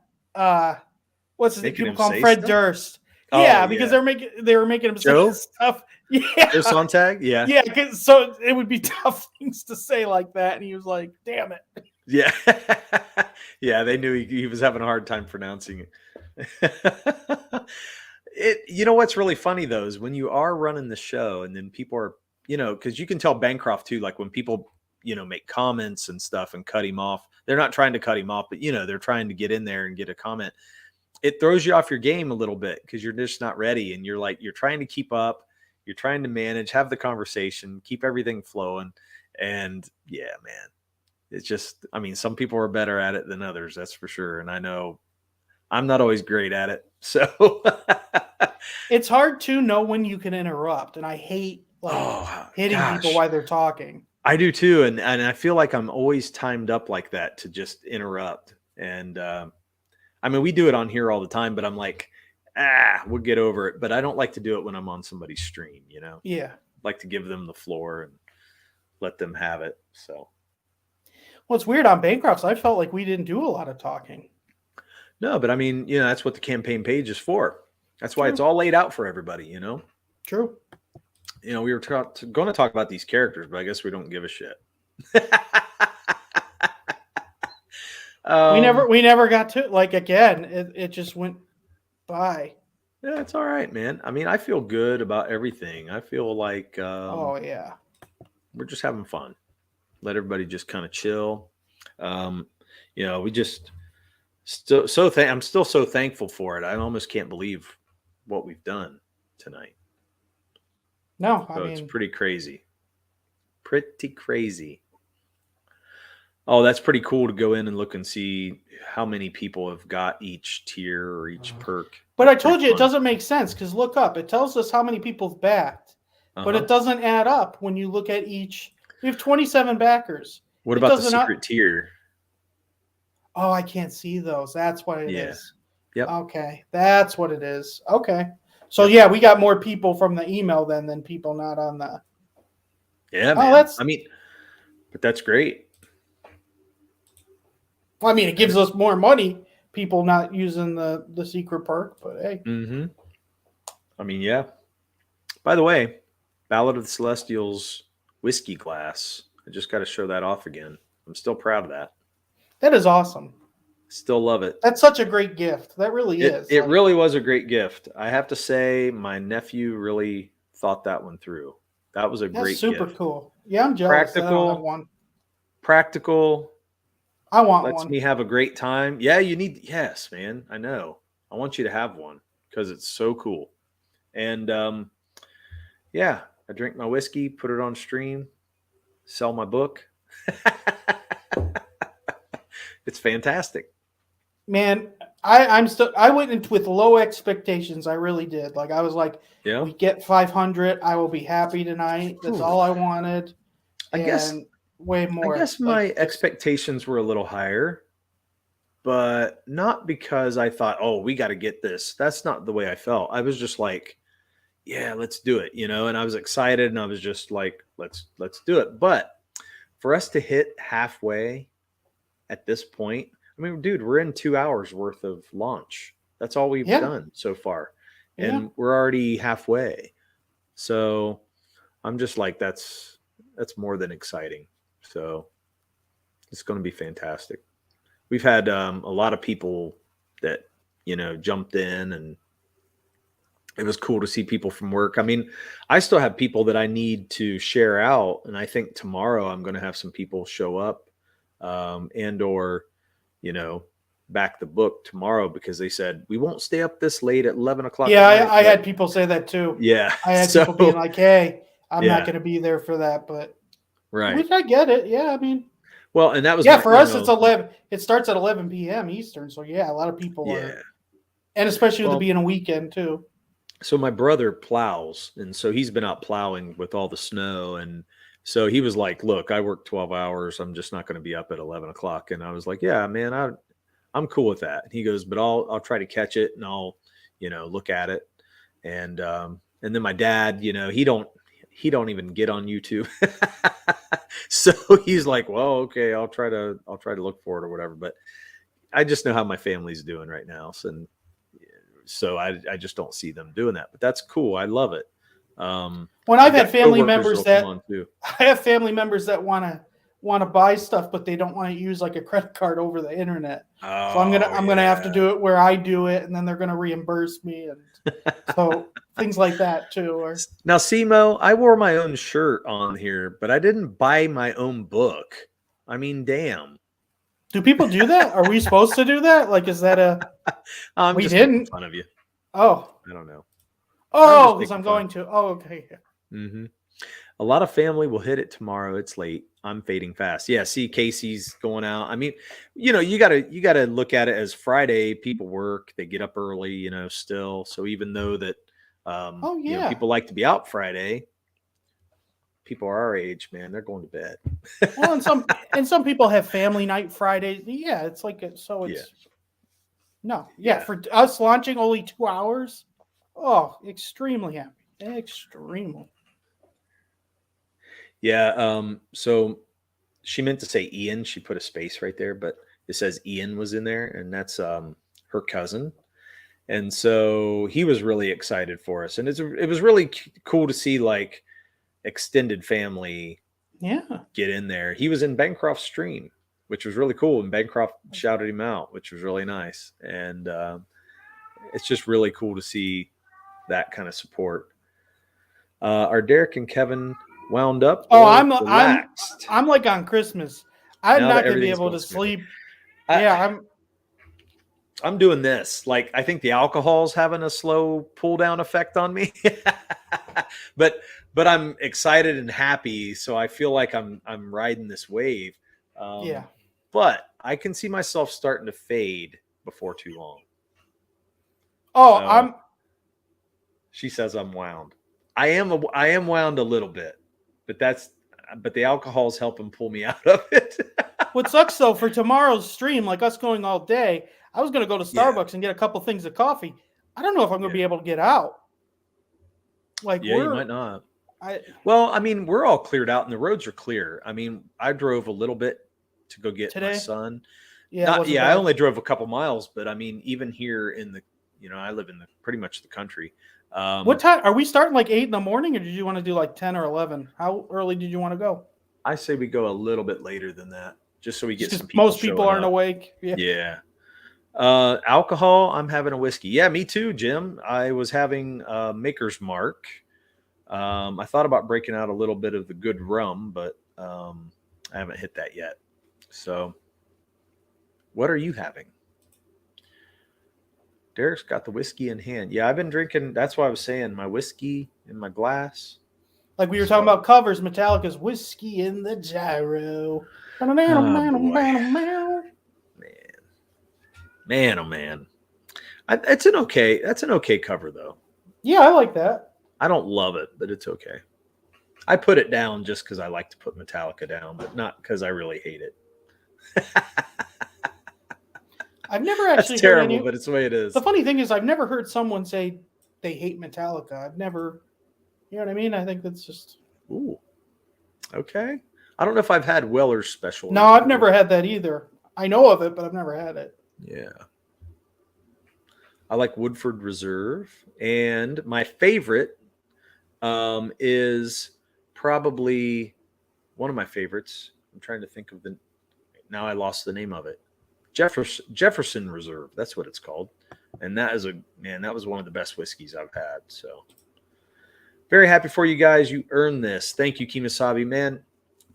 What's his name? People call him Fred Durst. Yeah, because they were making him say stuff. Yeah.
Joe Sontag? Yeah.
Yeah, so it would be tough things to say like that, and he was like, damn it.
Yeah. Yeah, they knew he was having a hard time pronouncing it. You know what's really funny though is when you are running the show and then people are, because you can tell Bancroft too, like when people, make comments and stuff and cut him off, they're not trying to cut him off, but they're trying to get in there and get a comment. It throws you off your game a little bit because you're just not ready. And you're trying to keep up, you're trying to manage, have the conversation, keep everything flowing. And yeah, man, it's just, some people are better at it than others. That's for sure. And I know I'm not always great at it. So
it's hard to know when you can interrupt. And I hate hitting people while they're talking.
I do too. And I feel like I'm always timed up like that to just interrupt. And we do it on here all the time, but I'm like, we'll get over it. But I don't like to do it when I'm on somebody's stream,
Yeah.
I like to give them the floor and let them have it. So.
Well, it's weird on Bancroft's. I felt like we didn't do a lot of talking.
No, but that's what the campaign page is for. That's why it's all laid out for everybody,
True.
We were going to talk about these characters, but I guess we don't give a shit.
We never got to, again, it just went by.
Yeah, it's all right, man. I feel good about everything. I feel like
oh yeah,
we're just having fun. Let everybody just kind of chill. We just I'm still so thankful for it. I almost can't believe what we've done tonight.
No,
it's pretty crazy. Pretty crazy. Oh, that's pretty cool to go in and look and see how many people have got each tier or each perk.
But I told you it doesn't make sense because look up. It tells us how many people have backed, but it doesn't add up when you look at each. We have 27 backers.
What about the secret tier?
Oh, I can't see those. That's what it is.
Yep.
Okay, that's what it is. Okay. So, yeah, we got more people from the email than people not on the.
Yeah, man. But that's great.
Well, it gives us more money, people not using the secret perk, but hey.
Mm-hmm. Yeah. By the way, Ballad of the Celestials whiskey glass. I just got to show that off again. I'm still proud of that.
That is awesome.
Still love it.
That's such a great gift. That really is.
It really was a great gift. I have to say, my nephew really thought that one through. That was a great
super
gift.
Cool. Yeah, I'm jealous. I don't have one.
Practical.
I want
lets
one.
me have a great time. Yeah, you need. Yes, man. I know. I want you to have one because it's so cool. And yeah, I drink my whiskey, put it on stream, sell my book. It's fantastic.
Man, I went into with low expectations. I really did. Like I was like, we get 500, I will be happy tonight. That's all I wanted.
I guess
way more.
I guess my expectations were a little higher, but not because I thought, oh, we got to get this. That's not the way I felt. I was just like, yeah, let's do it, and I was excited and I was just like, let's do it. But for us to hit halfway at this point, I mean, dude, we're in 2 hours worth of launch. That's all we've done so far. And we're already halfway. So I'm just like, that's more than exciting. So it's going to be fantastic. We've had a lot of people that, jumped in, and it was cool to see people from work. I mean, I still have people that I need to share out. And I think tomorrow I'm going to have some people show up or back the book tomorrow because they said, we won't stay up this late at 11 o'clock.
Yeah, I had people say that too.
Yeah.
I had people being like, hey, I'm not going to be there for that, but
right.
Which I get it. Yeah. I mean,
well, and that was,
for us, it's 11. It starts at 11 p.m. Eastern. So yeah, a lot of people are, and especially with it being a weekend too.
So my brother plows. And so he's been out plowing with all the snow. And so he was like, look, I work 12 hours. I'm just not going to be up at 11 o'clock. And I was like, yeah, man, I'm cool with that. And he goes, but I'll try to catch it and I'll, look at it. And then my dad, he don't even get on YouTube. So he's like, well, okay, I'll try to look for it or whatever. But I just know how my family's doing right now. So I just don't see them doing that, but that's cool. I love it.
When I've had family members that I have family members that want to buy stuff, but they don't want to use like a credit card over the internet. So I'm gonna have to do it where I do it, and then they're gonna reimburse me, and so things like that too.
Now, Simo, I wore my own shirt on here, but I didn't buy my own book. I mean, damn.
Do people do that? Are we supposed to do that? Like, is that a?
We didn't make fun of you.
Oh,
I don't know.
Oh, because I'm going to. Oh, okay.
Mm-hmm. A lot of family will hit it tomorrow. It's late. I'm fading fast. Yeah. See, Casey's going out. I mean, you gotta look at it as Friday. People work. They get up early. Still. So even though that, people like to be out Friday. People our age, man, they're going to bed.
Well, and some people have family night Fridays. Yeah, it's like so. It's for us launching only 2 hours. Oh, extremely happy. Extremely.
Yeah. So she meant to say Ian. She put a space right there, but it says Ian was in there, and that's her cousin. And so he was really excited for us, and it was really cool to see like extended family get in there. He was in Bancroft's stream, which was really cool, and Bancroft shouted him out, which was really nice. And it's just really cool to see that kind of support. Are Derek and Kevin wound up?
Oh, I'm like on Christmas. I'm not going to be able to sleep.
I'm doing this. Like, I think the alcohol's having a slow pull down effect on me, but I'm excited and happy. So I feel like I'm riding this wave. But I can see myself starting to fade before too long.
Oh,
she says I'm wound. I am wound a little bit, but the alcohol's helping pull me out of it.
What sucks though, for tomorrow's stream, like us going all day, I was going to go to Starbucks and get a couple things of coffee. I don't know if I'm going to be able to get out. Like,
you might not. Well, I mean, we're all cleared out and the roads are clear. I mean, I drove a little bit to go get my son. I only drove a couple miles, but I mean, even here in the, I live in pretty much the country.
What time are we starting? Like 8 in the morning, or did you want to do like 10 or 11? How early did you want to go?
I say we go a little bit later than that, just so we get some people.
Most people aren't awake.
Yeah. Alcohol, I'm having a whiskey. Yeah, me too, Jim. I was having Maker's Mark. I thought about breaking out a little bit of the good rum, but I haven't hit that yet. So, what are you having? Derek's got the whiskey in hand. Yeah, I've been drinking. That's why I was saying my whiskey in my glass.
Like we were talking about covers, Metallica's Whiskey in the Gyro.
Oh, man. Man, oh man. That's an okay cover though.
Yeah, I like that.
I don't love it, but it's okay. I put it down just because I like to put Metallica down, but not because I really hate it.
I've never actually
That's terrible, but it's the way it is.
The funny thing is, I've never heard someone say they hate Metallica. I've never, you know what I mean? I think that's just.
Ooh. Okay. I don't know if I've had Weller's Special.
No, I've never had that either. I know of it, but I've never had it.
Yeah. I like Woodford Reserve. And my favorite is probably one of my favorites. I'm trying to think of now I lost the name of it. Jefferson Reserve. That's what it's called. And that was one of the best whiskeys I've had. So very happy for you guys. You earned this. Thank you, Kimasabi. Man,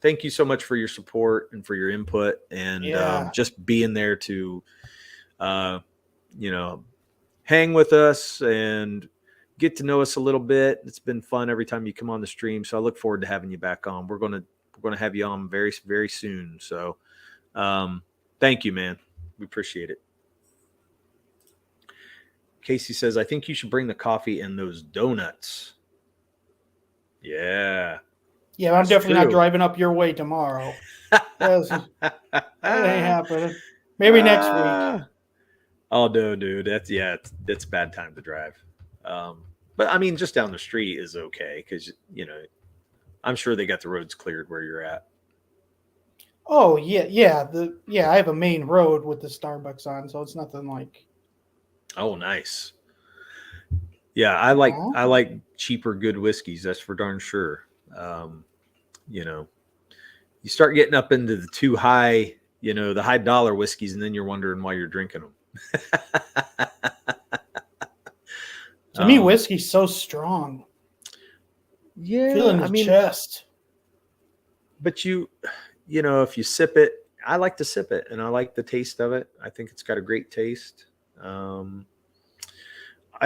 thank you so much for your support and for your input and just being there to, hang with us and get to know us a little bit. It's been fun every time you come on the stream. So I look forward to having you back on. We're going to have you on very, very soon. So thank you, man. We appreciate it. Casey says, I think you should bring the coffee and those donuts. Yeah.
Yeah, I'm definitely not driving up your way tomorrow. That ain't happening. Maybe next week.
Oh, no, dude. That's bad time to drive. But I mean, just down the street is okay because, I'm sure they got the roads cleared where you're at.
Oh, yeah. I have a main road with the Starbucks on, so it's nothing like.
Oh, nice. Yeah, I like cheaper, good whiskeys. That's for darn sure. You start getting up into the too high, the high dollar whiskeys, and then you're wondering why you're drinking them.
To me, whiskey's so strong.
Yeah,
feel in the chest.
But if you sip it, I like to sip it, and I like the taste of it. I think it's got a great taste. I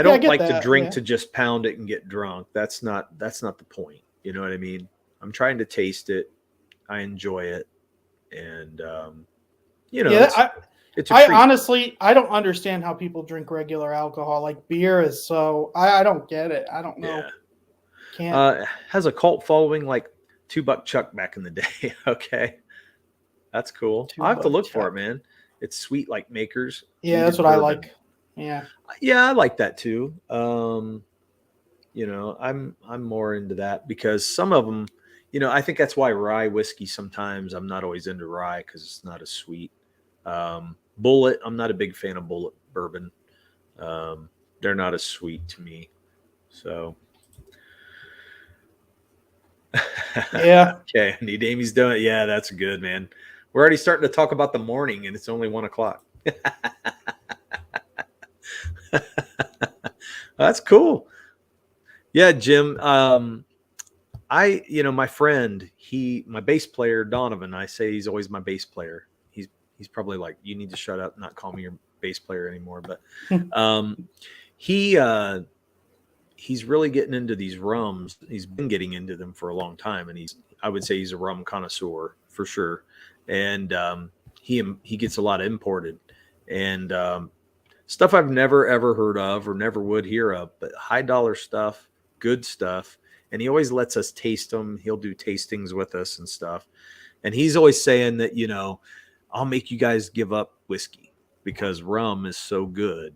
don't like to drink to just pound it and get drunk. That's not the point. You know what I mean? I'm trying to taste it. I enjoy it, and it's a treat.
Honestly, I don't understand how people drink regular alcohol. Like beer is so I don't get it. I don't know.
Yeah. Can't. Has a cult following like $2 Chuck back in the day. Okay, that's cool. I have to look for it, man. It's sweet like Makers.
Yeah, that's what I like. Yeah,
I like that too. I'm more into that because some of them, I think that's why rye whiskey sometimes I'm not always into rye because it's not as sweet. Bullet, I'm not a big fan of Bullet bourbon. They're not as sweet to me. So
yeah.
Okay, need Amy's donut. Yeah, that's good, man. We're already starting to talk about the morning and it's only 1:00. That's cool. Yeah, Jim. My friend, my bass player, Donovan, I say he's always my bass player. He's probably like, you need to shut up, not call me your bass player anymore. But he's really getting into these rums. He's been getting into them for a long time, and I would say he's a rum connoisseur for sure. And he gets a lot of imported and stuff I've never ever heard of or never would hear of, but high dollar stuff, good stuff. And he always lets us taste them. He'll do tastings with us and stuff. And he's always saying that, I'll make you guys give up whiskey because rum is so good.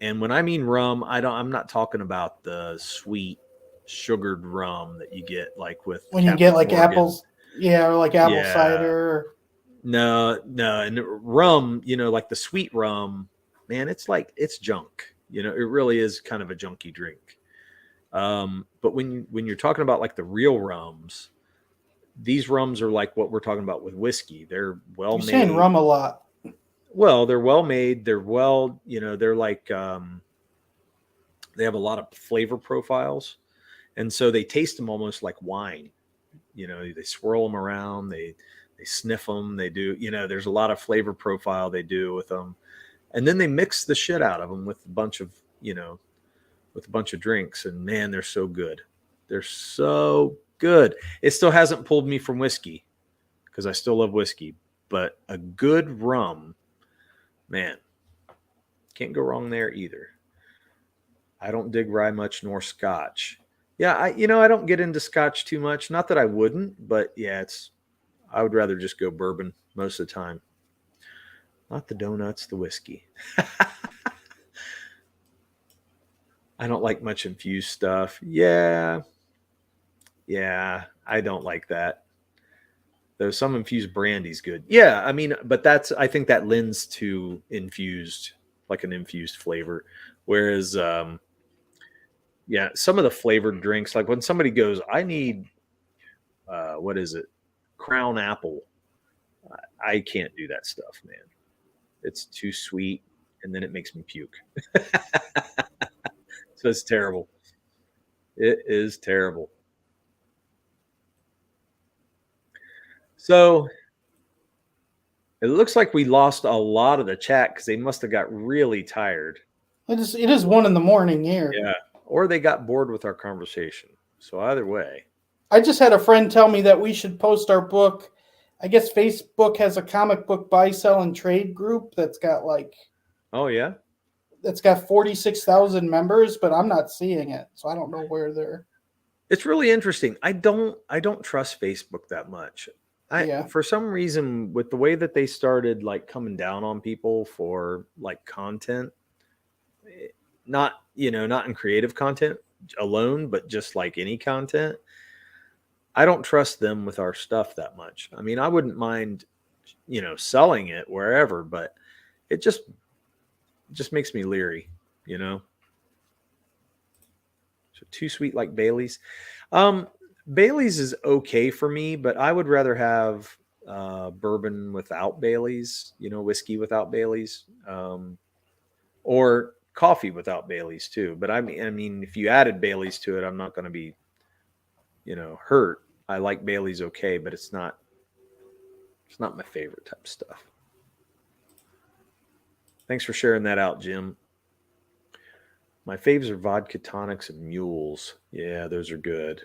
And when I mean rum, I'm not talking about the sweet sugared rum that you get like with
when you get like Morgan. Apples. Yeah. Or like apple cider.
No. And rum, like the sweet rum, man, it's junk. It really is kind of a junky drink. But when you're talking about like the real rums, these rums are like what we're talking about with whiskey. They're well made.
You're saying rum a lot.
Well, they're well made. They're well, they're like they have a lot of flavor profiles, and so they taste them almost like wine. They swirl them around, they sniff them, they do. There's a lot of flavor profile they do with them, and then they mix the shit out of them with a bunch of drinks, and man, they're so good. They're so good. It still hasn't pulled me from whiskey because I still love whiskey, but a good rum, man, can't go wrong there either. I don't dig rye much nor scotch. Yeah, I don't get into scotch too much. Not that I wouldn't, but yeah, I would rather just go bourbon most of the time. Not the donuts, the whiskey. I don't like much infused stuff. Yeah, I don't like that. Though some infused brandy's good. Yeah, I mean, but I think that lends to infused, like an infused flavor. Whereas, yeah, some of the flavored drinks, like when somebody goes, I need, what is it? Crown apple. I can't do that stuff, man. It's too sweet, and then it makes me puke. So it's terrible. It is terrible. So it looks like we lost a lot of the chat because they must have got really tired.
It is 1 a.m. here.
Yeah. Or they got bored with our conversation. So either way.
I just had a friend tell me that we should post our book. I guess Facebook has a comic book buy, sell, and trade group that's got
Oh, yeah?
That's got 46,000 members, but I'm not seeing it. So I don't know where they're.
It's really interesting. I don't trust Facebook that much. For some reason, with the way that they started coming down on people for content, not in creative content alone, but just any content, I don't trust them with our stuff that much. I mean, I wouldn't mind, selling it wherever, but it just makes me leery, So too sweet like Bailey's. Bailey's is okay for me, but I would rather have bourbon without Bailey's, whiskey without Bailey's, or coffee without Bailey's too. But I mean, if you added Bailey's to it, I'm not going to be, hurt. I like Bailey's okay, but it's not my favorite type of stuff. Thanks for sharing that out, Jim. My faves are vodka tonics and mules. Yeah, those are good.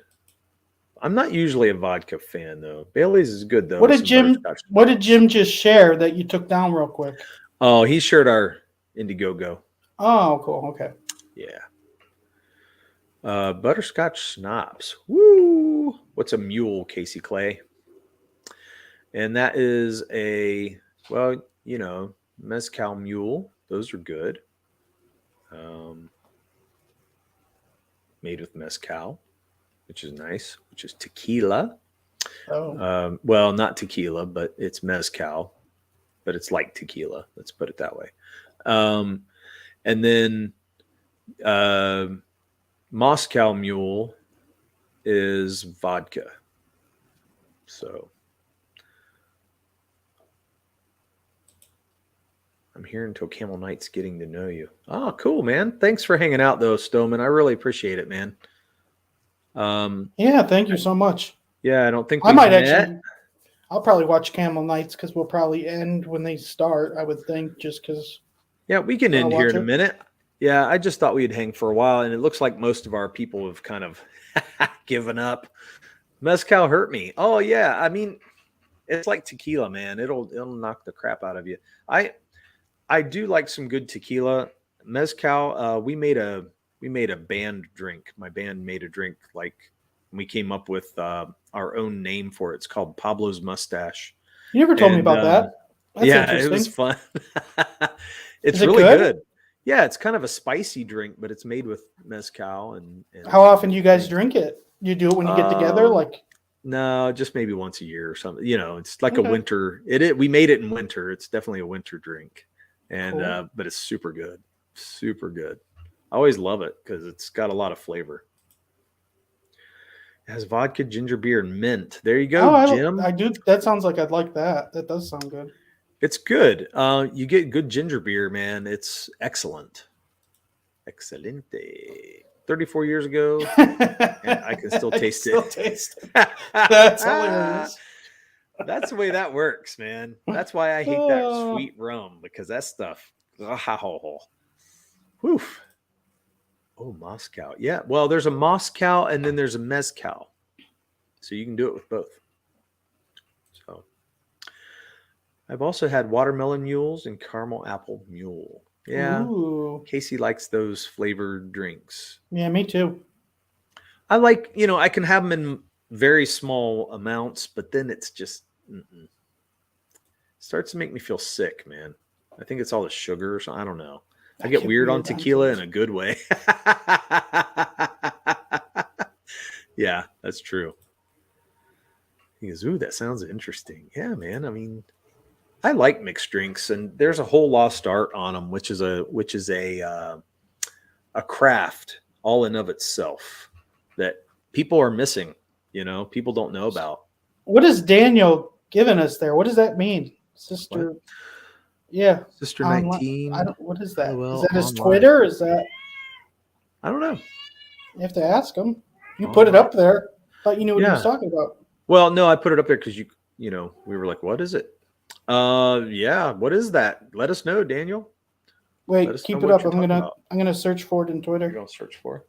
I'm not usually a vodka fan though. Bailey's is good though.
What did Jim just share that you took down real quick?
Oh, he shared our Indiegogo.
Oh, cool. Okay.
Yeah. Butterscotch schnapps. Woo! What's a mule, Casey Clay? And that is mezcal mule. Those are good. Made with mezcal, which is nice, which is tequila.
Oh.
Well, not tequila, but it's mezcal, but it's like tequila. Let's put it that way. And then Moscow Mule is vodka. So I'm here until Camel Knight's getting to know you. Oh, cool, man. Thanks for hanging out, though, Stoneman. I really appreciate it, man.
Yeah, thank you so much.
Yeah, I don't think
I might actually. I'll probably watch Camel Knights because we'll probably end when they start. I would think just because.
Yeah, we can end here in a minute. Yeah, I just thought we'd hang for a while, and it looks like most of our people have kind of given up. Mezcal hurt me. Oh yeah, I mean, it's like tequila, man. It'll knock the crap out of you. I do like some good tequila. Mezcal, we made a band drink. My band made a drink we came up with our own name for it. It's called Pablo's Mustache.
You never told me about that.
That's it was fun. It's really good. Yeah, it's kind of a spicy drink, but it's made with mezcal. And
how often do you guys drink it? You do it when you get together,
No, just maybe once a year or something. It's like a winter. We made it in winter. It's definitely a winter drink, and cool. But it's super good, super good. I always love it because it's got a lot of flavor. It has vodka, ginger beer, and mint. There you go, Jim.
I do. That sounds like I'd like that. That does sound good.
It's good. You get good ginger beer, man. It's excellent. Excelente. 34 years ago, and I can still taste it.
That's hilarious.
That's the way that works, man. That's why I hate that sweet rum, because that stuff. Oh, woof. Oh, Moscow. Yeah. Well, there's a Moscow and then there's a Mezcal. So you can do it with both. So I've also had watermelon mules and caramel apple mule. Yeah.
Ooh.
Casey likes those flavored drinks.
Yeah, me too.
I like, I can have them in very small amounts, but then it's just starts to make me feel sick, man. I think it's all the sugar. So I don't know. I get weird on tequila in a good way. Yeah, that's true. He goes, ooh, that sounds interesting. Yeah, man. I mean, I like mixed drinks, and there's a whole lost art on them, which is a craft all in of itself that people are missing. People don't know about.
What is Daniel giving us there? What does that mean, sister? What? Yeah,
Sister 19.
What is that?
LOL
is that his online. Twitter? Is that?
I don't know.
You have to ask him. You put it up there. Thought you knew what he was talking about.
Well, no, I put it up there because we were like, what is it? Yeah, what is that? Let us know, Daniel.
Wait, keep it up. I'm gonna search for it in Twitter.
You're gonna search for it.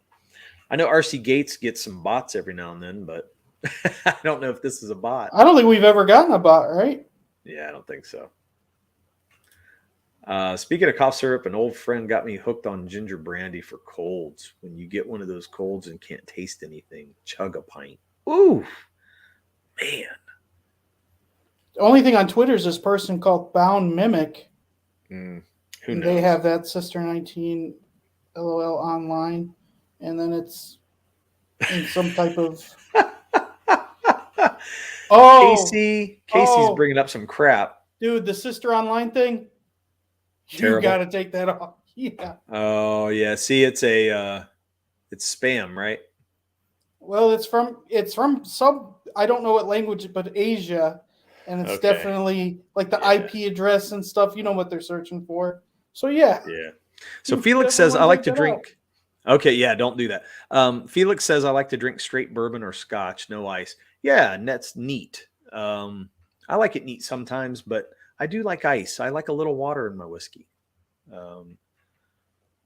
I know RC Gates gets some bots every now and then, but I don't know if this is a bot.
I don't think we've ever gotten a bot, right?
Yeah, I don't think so. Speaking of cough syrup, an old friend got me hooked on ginger brandy for colds. When you get one of those colds and can't taste anything, chug a pint. Ooh, man.
The only thing on Twitter is this person called Bound Mimic.
Who knows?
They have that Sister 19 LOL online, and then it's in some type of.
Casey's bringing up some crap,
dude. The Sister Online thing. Terrible. You got to take that off. Yeah.
Oh yeah. See, it's spam, right?
Well, it's from some, I don't know what language, but Asia, and it's definitely like the IP address and stuff. You know what they're searching for. So yeah.
Yeah. So Felix says I like to drink. Okay, yeah, don't do that. Felix says I like to drink straight bourbon or scotch, no ice. Yeah, and that's neat. I like it neat sometimes, but I do like ice. I like a little water in my whiskey.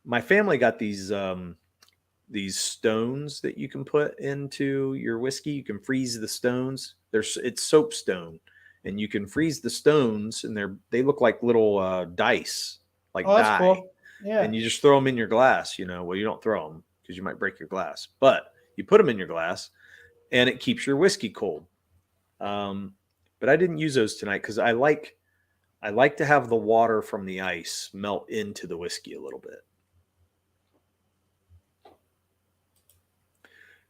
My family got these stones that you can put into your whiskey. You can freeze the stones. It's soapstone, and you can freeze the stones, and they look like little dice, like die.
Cool. Yeah.
And you just throw them in your glass. Well, you don't throw them because you might break your glass, but you put them in your glass, and it keeps your whiskey cold. But I didn't use those tonight because I like to have the water from the ice melt into the whiskey a little bit.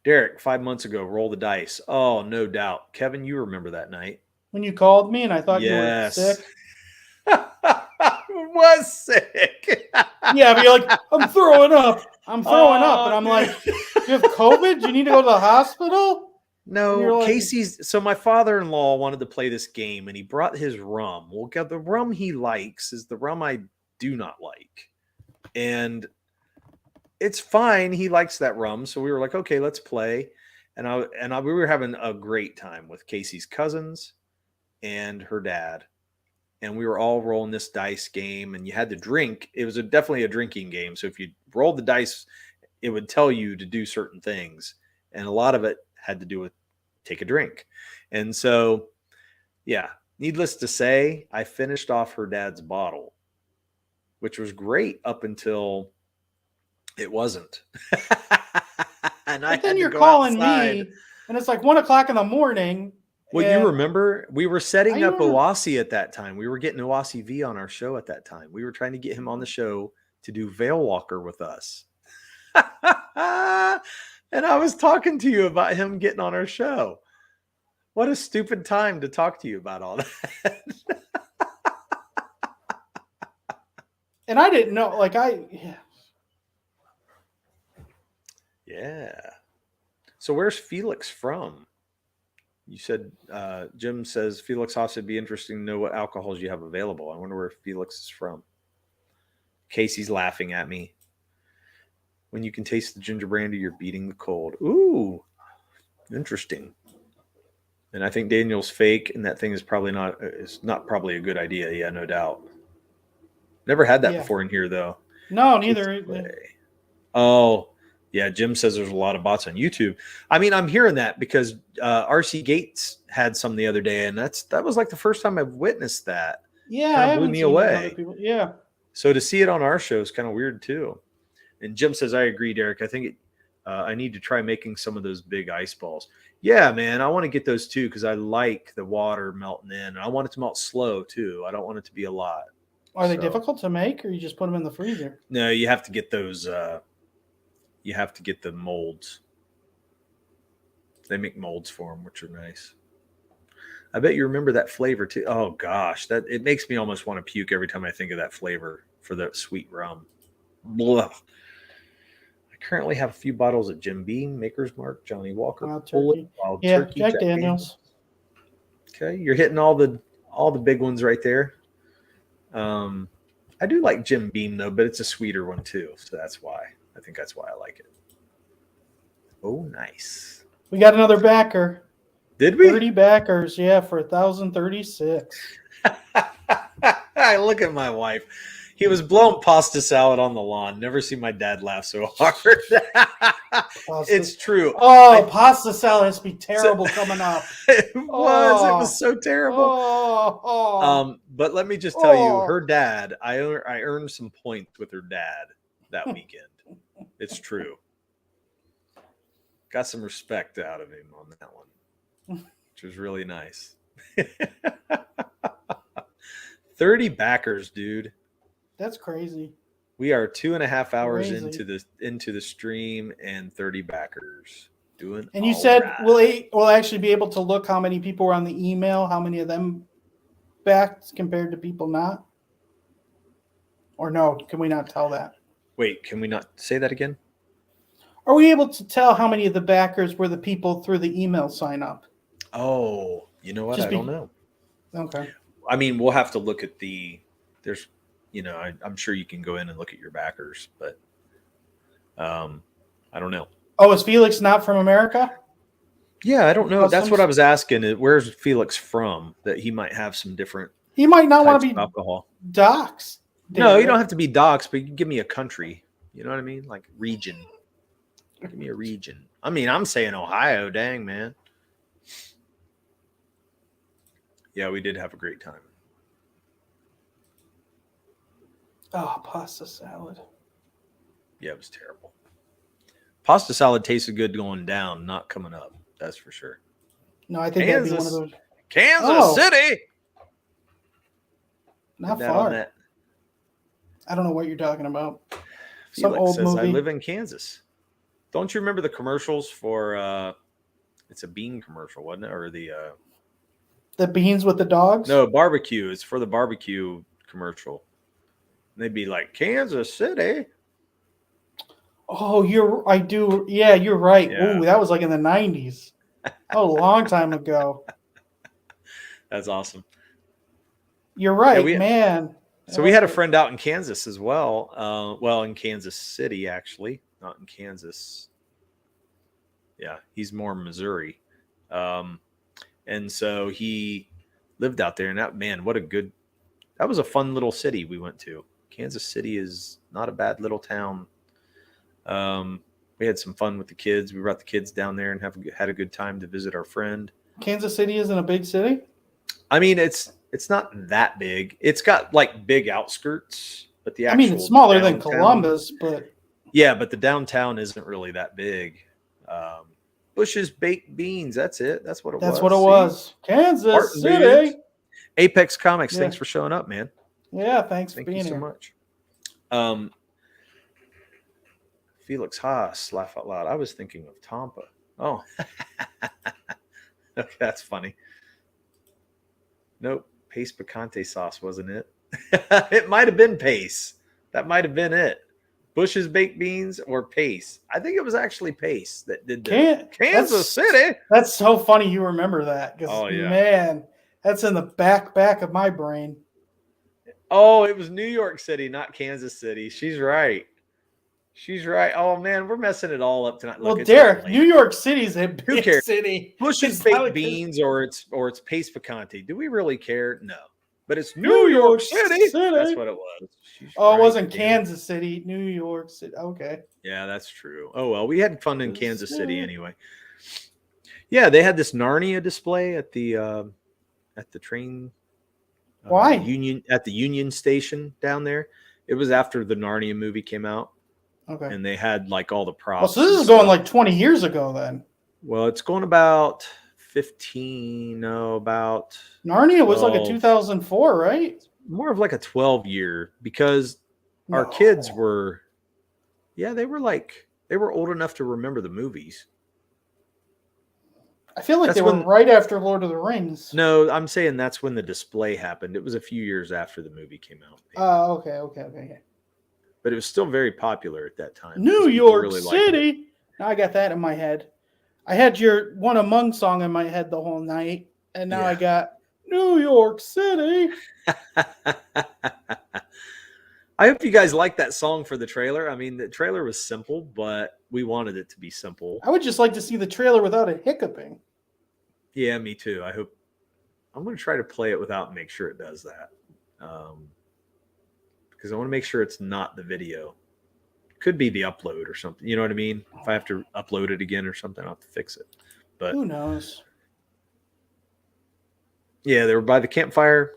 Derek, 5 months ago, roll the dice. Oh, no doubt. Kevin, you remember that night.
When you called me and I thought you were sick?
I was sick.
Yeah, but you're like, I'm throwing up. And I'm like, you have COVID? You need to go to the hospital?
No, Casey's. So my father-in-law wanted to play this game, and he brought his rum. Well, the rum he likes is the rum I do not like, and it's fine. He likes that rum, so we were like, okay, let's play. And we were having a great time with Casey's cousins and her dad, and we were all rolling this dice game. And you had to drink. It was definitely a drinking game. So if you rolled the dice, it would tell you to do certain things, and a lot of it had to do with take a drink. And so, yeah, needless to say, I finished off her dad's bottle, which was great up until it wasn't.
And then you're calling me, and it's like 1 o'clock in the morning.
Well, you remember we were setting up Owasi at that time. We were getting Owasi V on our show at that time. We were trying to get him on the show to do Veil Walker with us. And I was talking to you about him getting on our show. What a stupid time to talk to you about all that.
And I didn't know,
Yeah. So where's Felix from? You said Jim says Felix Haas would be interesting to know what alcohols you have available. I wonder where Felix is from. Casey's laughing at me. When you can taste the ginger brandy, you're beating the cold. Ooh, interesting. And I think Daniel's fake, and that thing is probably not. It's not probably a good idea. Yeah, no doubt. Never had that before in here though.
No, neither.
Oh, yeah. Jim says there's a lot of bots on YouTube. I mean, I'm hearing that because RC Gates had some the other day, and that was like the first time I've witnessed that.
Yeah,
kind of blew me away.
Yeah.
So to see it on our show is kind of weird too. And Jim says, I agree, Derek. I think I need to try making some of those big ice balls. Yeah, man, I want to get those too because I like the water melting in. And I want it to melt slow too. I don't want it to be a lot.
Are they difficult to make, or you just put them in the freezer?
No, you have to get those. You have to get the molds. They make molds for them, which are nice. I bet you remember that flavor too. Oh gosh, it makes me almost want to puke every time I think of that flavor for the sweet rum. Blah. I currently have a few bottles of Jim Beam, Maker's Mark, Johnny Walker,
Wild Turkey.
Turkey,
Jack Daniels.
Okay, you're hitting all the big ones right there. I do like Jim Beam though, but it's a sweeter one too, so that's why. I think that's why I like it. Oh, nice.
We got another backer.
Did we?
30 backers, yeah, for 1,036.
I look at my wife. He was blowing pasta salad on the lawn. Never seen my dad laugh so hard. It's true.
Oh, pasta salad has to be terrible coming up.
It was so terrible. But let me just tell you, her dad, I earned some points with her dad that weekend. It's true. Got some respect out of him on that one, which was really nice. 30 backers, dude.
That's crazy.
We are 2.5 hours into the stream and 30 backers doing.
And you said we'll actually be able to look how many people were on the email, how many of them backed compared to people not? Or no, can we not tell that?
Wait, can we not say that again?
Are we able to tell how many of the backers were the people through the email sign up?
Oh, you know what? I don't know.
Okay.
I mean, we'll have to look at there's, I'm sure you can go in and look at your backers, but I don't know.
Oh, is Felix not from America?
Yeah, I don't know. That's what I was asking. Where's Felix from? That he might have some different.
He might not want to be
alcohol.
doxxed.
No, you don't have to be doxxed, but you can give me a country. You know what I mean? Like region. Give me a region. I mean, I'm saying Ohio. Dang, man. Yeah, we did have a great time.
Oh, pasta salad.
Yeah, it was terrible. Pasta salad tasted good going down, not coming up. That's for sure.
No, I think that'd be one of those.
Kansas City.
Not far. I don't know what you're talking about.
Some old movie. I live in Kansas. Don't you remember the commercials for it's a bean commercial, wasn't it? Or
the beans with the dogs?
No, barbecue. It's for the barbecue commercial. And they'd be like, Kansas City.
Oh, I do. Yeah, you're right.
Yeah.
Ooh, that was like in the 90s. Oh, a long time ago.
That's awesome.
You're right, man.
So we had a friend out in Kansas as well. Well, in Kansas City, actually. Not in Kansas. Yeah, he's more Missouri. And so he lived out there. And that was a fun little city we went to. Kansas City is not a bad little town. We had some fun with the kids. We brought the kids down there and had a good time to visit our friend.
Kansas City isn't a big city?
I mean, it's not that big. It's got like big outskirts, but the actual
it's smaller than Columbus, but
yeah, but the downtown isn't really that big. Bush's Baked Beans. That's it. That's what it was.
That's what it was. Kansas City.
Beans. Apex Comics. Yeah. Thanks for showing up, man.
Yeah, thanks for being here.
Thank you so much. Felix Haas, laugh out loud. I was thinking of Tampa. Oh, okay, that's funny. Nope, Pace Picante sauce wasn't it? It might have been Pace. That might have been it. Bush's Baked Beans or Pace? I think it was actually Pace that did the Kansas City.
That's so funny you remember that.
Oh, yeah.
Man, that's in the back of my brain.
Oh, it was New York City, not Kansas City. She's right. She's right. Oh, man, we're messing it all up tonight.
Look, Derek, New York City's a big city.
Bush's Baked Beans or it's Pace Picante. Do we really care? No. But it's New York City. That's what it was.
It wasn't Kansas City, New York City. Okay.
Yeah, that's true. Oh, well, we had fun in Kansas City anyway. Yeah, they had this Narnia display at the train.
Why?
At the Union Station down there. It was after the Narnia movie came out.
Okay.
And they had like all the props.
So this is going like 20 years ago then.
Well, it's going about 15. No, about
Narnia was like a 2004, right?
More of like a 12-year because our kids were, they were old enough to remember the movies.
I feel like they were right after Lord of the Rings.
No, I'm saying that's when the display happened. It was a few years after the movie came out.
Oh, okay.
But it was still very popular at that time.
New York City. Now I got that in my head. I had your One Among song in my head the whole night, and now I got New York City.
I hope you guys like that song for the trailer. I mean, the trailer was simple, but we wanted it to be simple.
I would just like to see the trailer without a hiccuping.
Yeah, me too. I'm going to try to play it without and make sure it does that. Because I want to make sure it's not the video. Could be the upload or something. You know what I mean? If I have to upload it again or something, I'll have to fix it. But
who knows?
Yeah, they were by the campfire,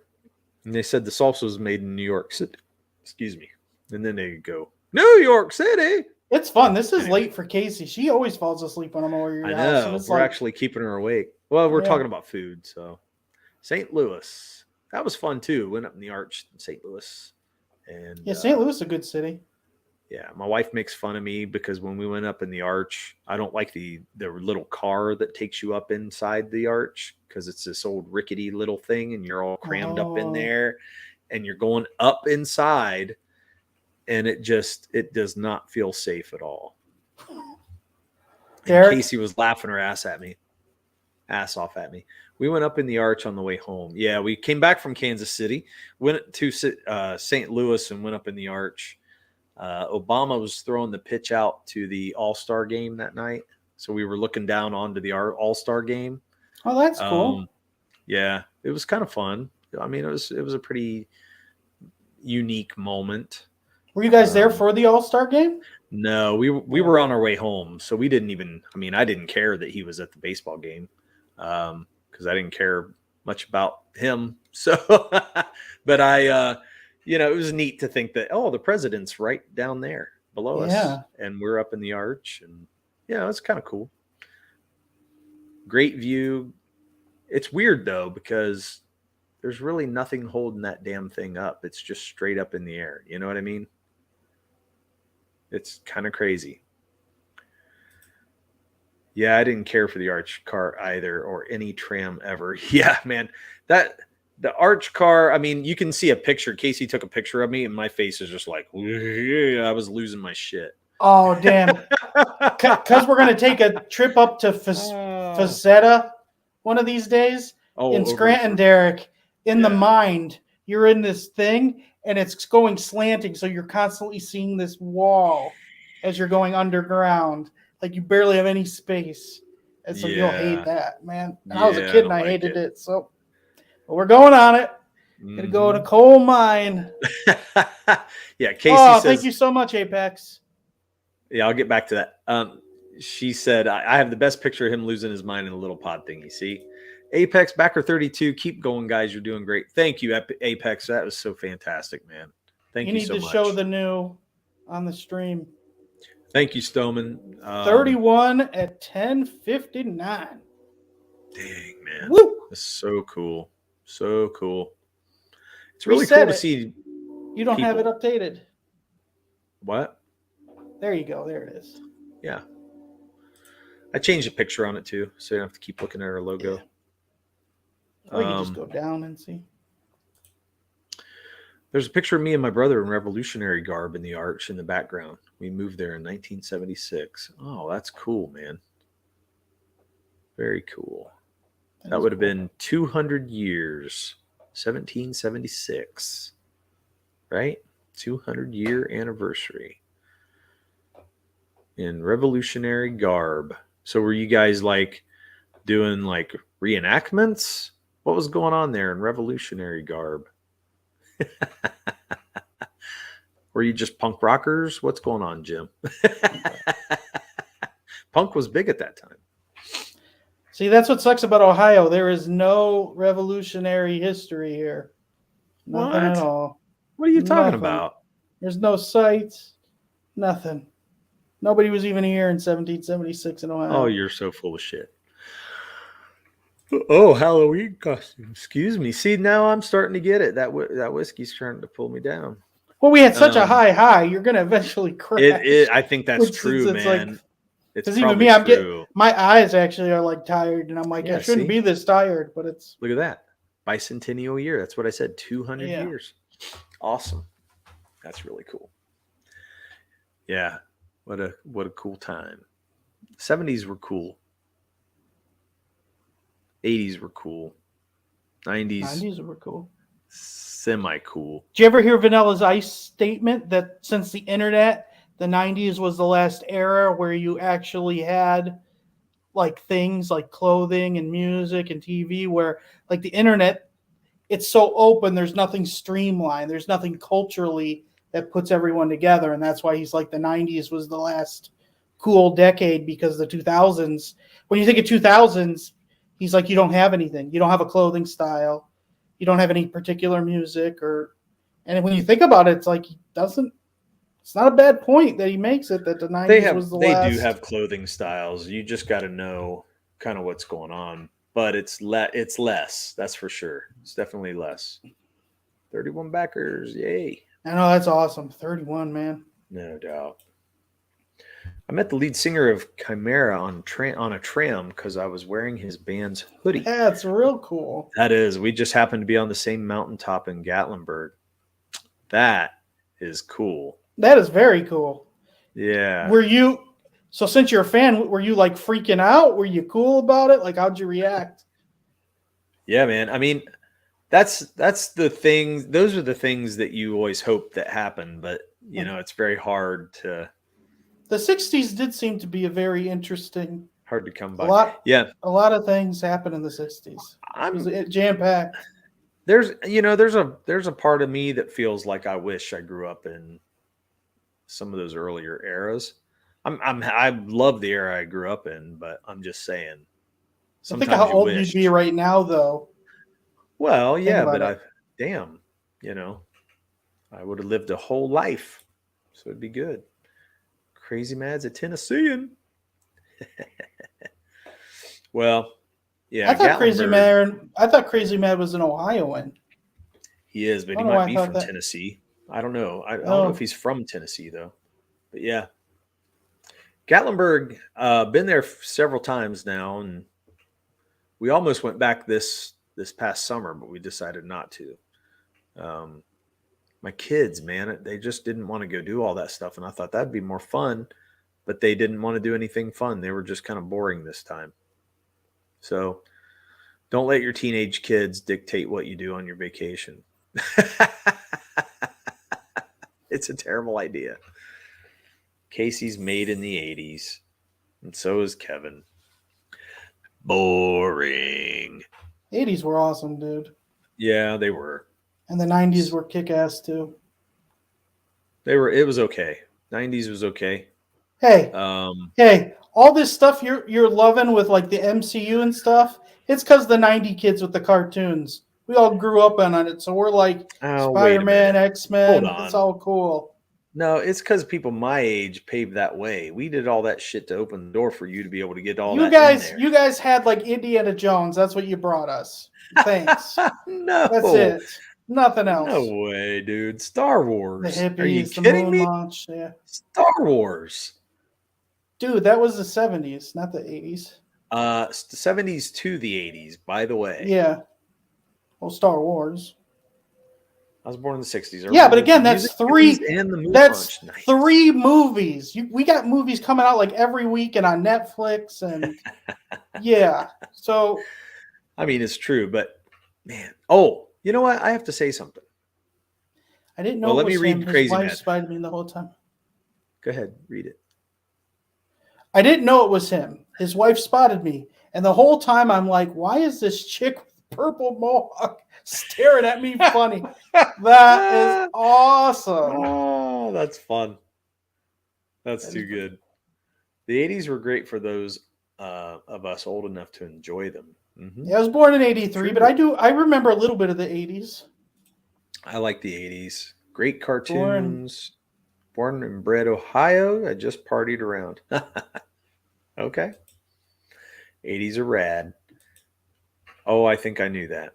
and they said the salsa was made in New York City. Excuse me. And then they go, New York City.
It's fun. This is late for Casey. She always falls asleep when I'm over your house.
I know. We're actually keeping her awake. Well, we're talking about food. So St. Louis. That was fun, too. Went up in the Arch in St. Louis. And
St. Louis is a good city.
Yeah, my wife makes fun of me because when we went up in the Arch, I don't like the little car that takes you up inside the Arch because it's this old rickety little thing and you're all crammed up in there and you're going up inside and it does not feel safe at all. And Casey was laughing her ass off at me. We went up in the Arch on the way home. Yeah, we came back from Kansas City, went to St. Louis and went up in the Arch. Obama was throwing the pitch out to the All-Star game that night. So we were looking down onto the All-Star game.
Oh, that's cool.
Yeah, it was kind of fun. I mean, it was a pretty unique moment.
Were you guys there for the All-Star game?
No, we were on our way home. So we didn't even, I didn't care that he was at the baseball game because I didn't care much about him. So, but it was neat to think that, the president's right down there below us. And we're up in the Arch. And, it's kind of cool. Great view. It's weird, though, because there's really nothing holding that damn thing up. It's just straight up in the air. You know what I mean? It's kind of crazy. Yeah, I didn't care for the Arch car either or any tram ever. Yeah, man. The Arch car, you can see a picture. Casey took a picture of me, and my face is just like, I was losing my shit.
Oh, damn. Because we're going to take a trip up to Fazetta one of these days in Scranton, Derek. In the mind, you're in this thing, and it's going slanting, so you're constantly seeing this wall as you're going underground. Like you barely have any space. And so you'll hate that, man. And I was a kid, and I hated it, so... But we're going on it. Gonna go in a coal mine.
Yeah, Casey says,
thank you so much, Apex.
Yeah, I'll get back to that. She said, I have the best picture of him losing his mind in a little pod thingy. See? Apex, backer 32. Keep going, guys. You're doing great. Thank you, Apex. That was so fantastic, man. Thank you so much. You need to show
the new on the stream.
Thank you, Stoneman.
31 at 10:59.
Dang, man.
Woo!
That's so cool. So cool. It's really cool to see.
You don't have it updated.
What?
There you go. There it is.
Yeah. I changed the picture on it too, so you don't have to keep looking at our logo. Yeah.
Or you can just go down and see.
There's a picture of me and my brother in revolutionary garb in the arch in the background. We moved there in 1976. Oh, that's cool, man. Very cool. That would have been 200 years. 1776. Right? 200-year anniversary. In revolutionary garb. So were you guys like doing like reenactments? What was going on there in revolutionary garb? Were you just punk rockers? What's going on, Jim? Punk was big at that time.
See, that's what sucks about Ohio. There is no revolutionary history here. Nothing at all.
What are you talking about?
There's no sites. Nothing. Nobody was even here in 1776 in Ohio.
Oh, you're so full of shit. Oh, Halloween costume. Excuse me. See, now I'm starting to get it. That whiskey's trying to pull me down.
Well, we had such a high. You're going to eventually crash.
I think that's true, man.
Because even me, I'm getting my eyes actually are like tired, and I'm like, I shouldn't be this tired, but it's.
Look at that. Bicentennial year. That's what I said. 200 years. Awesome. That's really cool. Yeah. What a cool time. 70s were cool. 80s were cool. 90s
were cool.
Semi-cool.
Did you ever hear Vanilla's Ice statement that since the internet, the 90s was the last era where you actually had like things like clothing and music and TV where like the internet, it's so open, there's nothing streamlined. There's nothing culturally that puts everyone together. And that's why he's like the 90s was the last cool decade because the 2000s, when you think of 2000s, he's like, you don't have anything. You don't have a clothing style. You don't have any particular music and when you think about it, it's like it's not a bad point that he makes it that the 90s was the last.
They do have clothing styles. You just got to know kind of what's going on, but it's less. That's for sure. It's definitely less. 31 backers. Yay.
I know, that's awesome. 31, man.
No doubt. I met the lead singer of Chimera on a tram because I was wearing his band's hoodie.
Yeah, it's real cool.
That is. We just happened to be on the same mountaintop in Gatlinburg. That is cool.
That is very cool.
Yeah.
So since you're a fan, were you like freaking out? Were you cool about it? Like, how'd you react?
Yeah, man. I mean, that's the thing. Those are the things that you always hope that happen, but you know, it's very hard to.
The 60s did seem to be a very interesting.
Hard to come by.
A lot of things happened in the 60s. It was jam-packed.
There's a part of me that feels like I wish I grew up in some of those earlier eras. I love the era I grew up in, but I'm just saying.
I think how old you'd be right now, though.
Well, yeah, but I would have lived a whole life, so it'd be good. Crazy Mad's a Tennessean. Well, yeah.
I thought Crazy Mad was an Ohioan.
He is, but he might be from Tennessee. I don't know. I don't know if he's from Tennessee though. But yeah, Gatlinburg. Been there several times now, and we almost went back this past summer, but we decided not to. My kids, man, they just didn't want to go do all that stuff. And I thought that'd be more fun, but they didn't want to do anything fun. They were just kind of boring this time. So don't let your teenage kids dictate what you do on your vacation. It's a terrible idea. Casey's made in the 80s, and so is Kevin. Boring.
80s were awesome, dude.
Yeah, they were.
And the 90s were kick-ass too.
It was okay. 90s was okay.
Hey, all this stuff you're loving with like the MCU and stuff, it's because the 90 kids with the cartoons. We all grew up on it, so we're like Spider-Man, X-Men. It's all cool.
No, it's because people my age paved that way. We did all that shit to open the door for you to be able to get all that.
You guys had like Indiana Jones. That's what you brought us. Thanks.
No,
that's it. Nothing else.
No way, dude. Star Wars.
The hippies,
are you kidding me?
Launch, yeah.
Star Wars.
Dude, that was the 70s, not the 80s.
The 70s to the 80s, by the way.
Yeah. Well, Star Wars.
I was born in the 60s.
Yeah, but again, that's three.
And the
that's nice. 3 movies. We got movies coming out like every week and on Netflix, and yeah. So,
I mean, it's true, but man, oh, you know what? I have to say something.
I didn't know. Well, let me read him. His wife spied me the whole time.
Go ahead, read it.
I didn't know it was him. His wife spotted me, and the whole time I'm like, "Why is this chick with purple mohawk staring at me funny?" That is awesome.
Oh, that's fun. That's too good. The 80s were great for those of us old enough to enjoy them.
Mm-hmm. Yeah, I was born in 83, but I remember a little bit of the 80s.
I like the 80s. Great cartoons. Born and bred Ohio. I just partied around. Okay. 80s are rad. Oh, I think I knew that.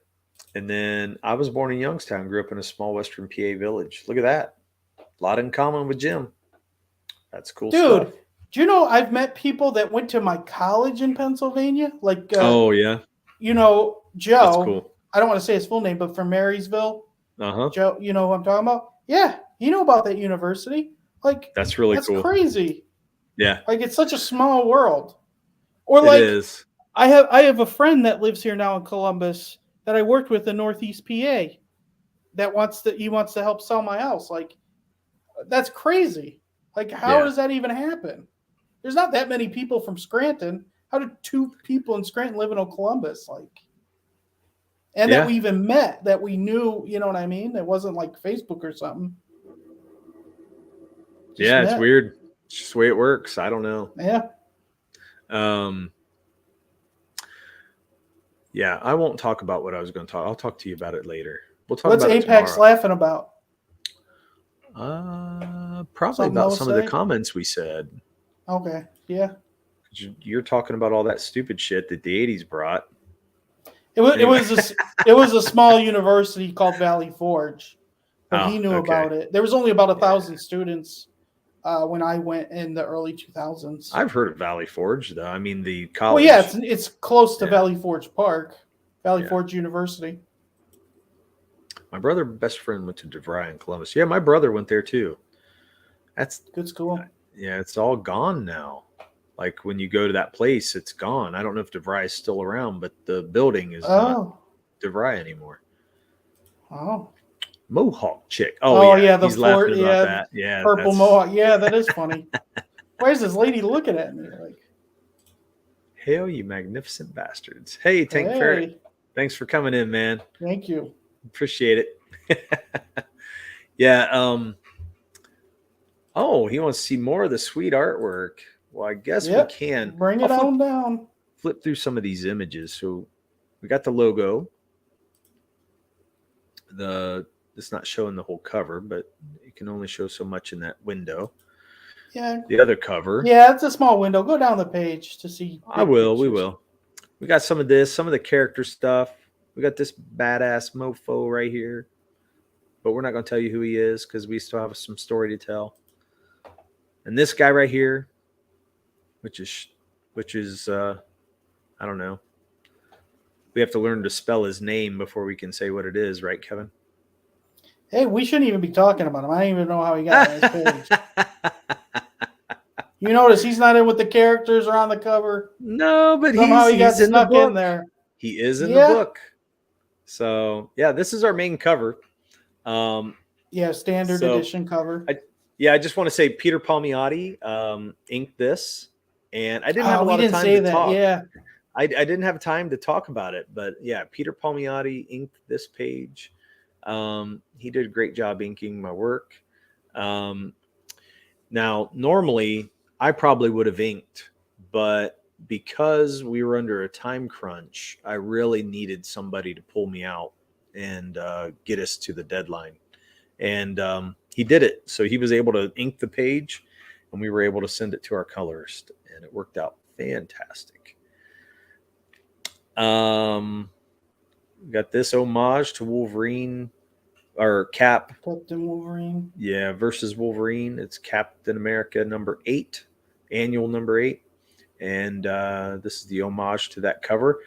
And then I was born in Youngstown, grew up in a small western PA village. Look at that. A lot in common with Jim. That's cool stuff.
Dude, do you know I've met people that went to my college in Pennsylvania? Like,
oh, yeah.
You know, Joe.
That's cool.
I don't want to say his full name, but from Marysville.
Uh-huh.
Joe, you know who I'm talking about? Yeah, you know about that university. Like,
that's really cool.
That's crazy.
Yeah.
Like, it's such a small world. Or
like, it is.
I have a friend that lives here now in Columbus that I worked with in Northeast PA that wants to help sell my house. Like, that's crazy. Like, how does that even happen? There's not that many people from Scranton. How did 2 people in Scranton live in Columbus? Like, and that we even met, that we knew, you know what I mean? It wasn't like Facebook or something.
It's weird. It's just the way it works. I don't know.
Yeah.
Yeah, I won't talk about what I was going to talk. I'll talk to you about it later. We'll talk
What's
about
Apex laughing about?
Probably something about some of the comments we said.
Okay, yeah.
You're talking about all that stupid shit that the 80s brought.
It was a small university called Valley Forge, but he knew about it. There was only about 1,000 students when I went in the early 2000s.
I've heard of Valley Forge, though. I mean, the college.
Well, yeah, it's close to Valley Forge Park, Valley Forge University.
My brother, best friend, went to DeVry in Columbus. Yeah, my brother went there too. That's
good school.
Yeah, it's all gone now. Like when you go to that place, it's gone. I don't know if DeVry is still around, but the building is not DeVry anymore.
Oh.
Mohawk chick.
Oh yeah, the
he's laughing about that. Yeah,
purple mohawk. Yeah, that is funny. Why is this lady looking at me like?
Hail, you magnificent bastards! Hey, Tank Ferret, thanks for coming in, man.
Thank you.
Appreciate it. Yeah. Oh, he wants to see more of the sweet artwork. Well, I guess we can
bring it on down.
Flip through some of these images. So we got the logo. It's not showing the whole cover, but you can only show so much in that window.
Yeah.
The other cover.
Yeah, it's a small window. Go down the page to see.
I will. We will. We got some of this, some of the character stuff. We got this badass mofo right here, but we're not going to tell you who he is because we still have some story to tell. And this guy right here, which is I don't know. We have to learn to spell his name before we can say what it is, right, Kevin?
Hey, we shouldn't even be talking about him. I don't even know how he got on his page. You notice he's not in with the characters or on the cover.
No, but
somehow he got
snuck
in the book. In there.
He is in the book. So yeah, this is our main cover.
Standard edition cover.
I just want to say Peter Palmiotti inked this, and I didn't have a lot of time to talk.
Yeah,
I didn't have time to talk about it, but yeah, Peter Palmiotti inked this page. He did a great job inking my work. Now, normally I probably would have inked, but because we were under a time crunch, I really needed somebody to pull me out and get us to the deadline. And he did it. So he was able to ink the page, and we were able to send it to our colorist, and it worked out fantastic. We got this homage to Wolverine, or Cap.
Captain Wolverine.
Yeah, versus Wolverine. It's Captain America number 8, annual number 8. And this is the homage to that cover.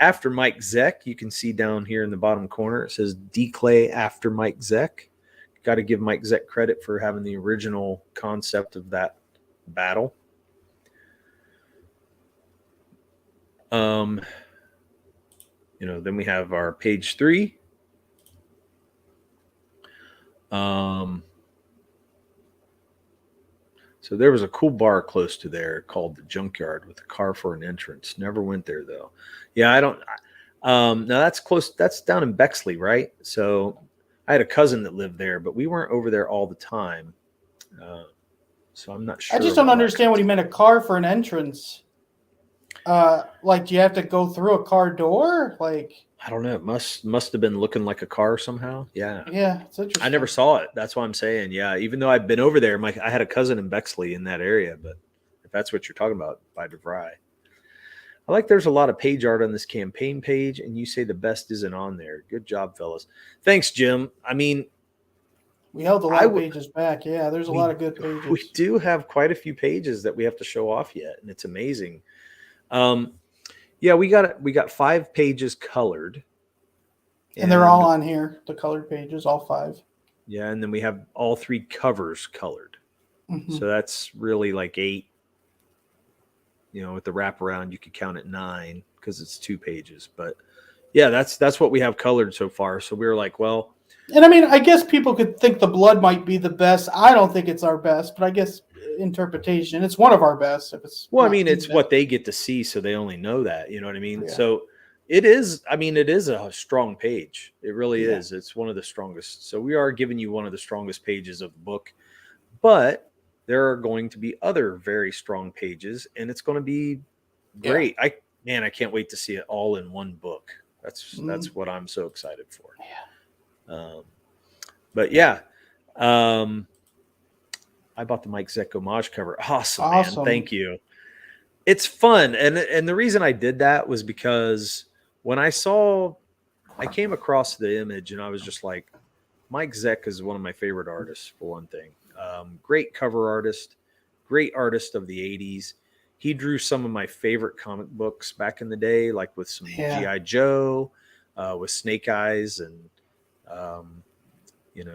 after Mike Zeck. You can see down here in the bottom corner, it says D-Clay after Mike Zeck. Got to give Mike Zeck credit for having the original concept of that battle. Then we have our page 3. So there was a cool bar close to there called the Junkyard with a car for an entrance. Never went there though. Yeah, I don't. Now that's close. That's down in Bexley, right? So I had a cousin that lived there, but we weren't over there all the time. So I'm not sure.
I just don't understand what he meant, a car for an entrance. Like, do you have to go through a car door? Like,
I don't know. It must have been looking like a car somehow. Yeah.
Yeah, it's interesting.
I never saw it. That's why I'm saying. Yeah. Even though I've been over there, I had a cousin in Bexley in that area, but if that's what you're talking about, by DeVry. I like there's a lot of page art on this campaign page, and you say the best isn't on there. Good job, fellas. Thanks, Jim. I mean,
we held a lot of pages back. Yeah, there's a lot of good pages.
We do have quite a few pages that we have to show off yet, and it's amazing. Yeah, we got 5 pages colored.
And they're all on here, the colored pages, all 5.
Yeah, and then we have all 3 covers colored. Mm-hmm. So that's really like 8. With the wraparound, you could count it 9 because it's 2 pages. But yeah, that's what we have colored so far. So we were like, well.
And I mean, I guess people could think the Blood might be the best. I don't think it's our best, but I guess interpretation, it's one of our best. If it's
it's what they get to see, so they only know that. You know what I mean? Yeah. So it is. I mean, it is a strong page. It really is. It's one of the strongest. So we are giving you one of the strongest pages of the book, but there are going to be other very strong pages, and it's going to be great. I can't wait to see it all in one book. That's what I'm so excited for.
Yeah.
But yeah. I bought the Mike Zeck homage cover. Awesome, man. Thank you. It's fun. And the reason I did that was because when I came across the image and I was just like, Mike Zeck is one of my favorite artists, for one thing. Great cover artist, great artist of the 80s. He drew some of my favorite comic books back in the day, like with some G.I. Joe, with Snake Eyes and,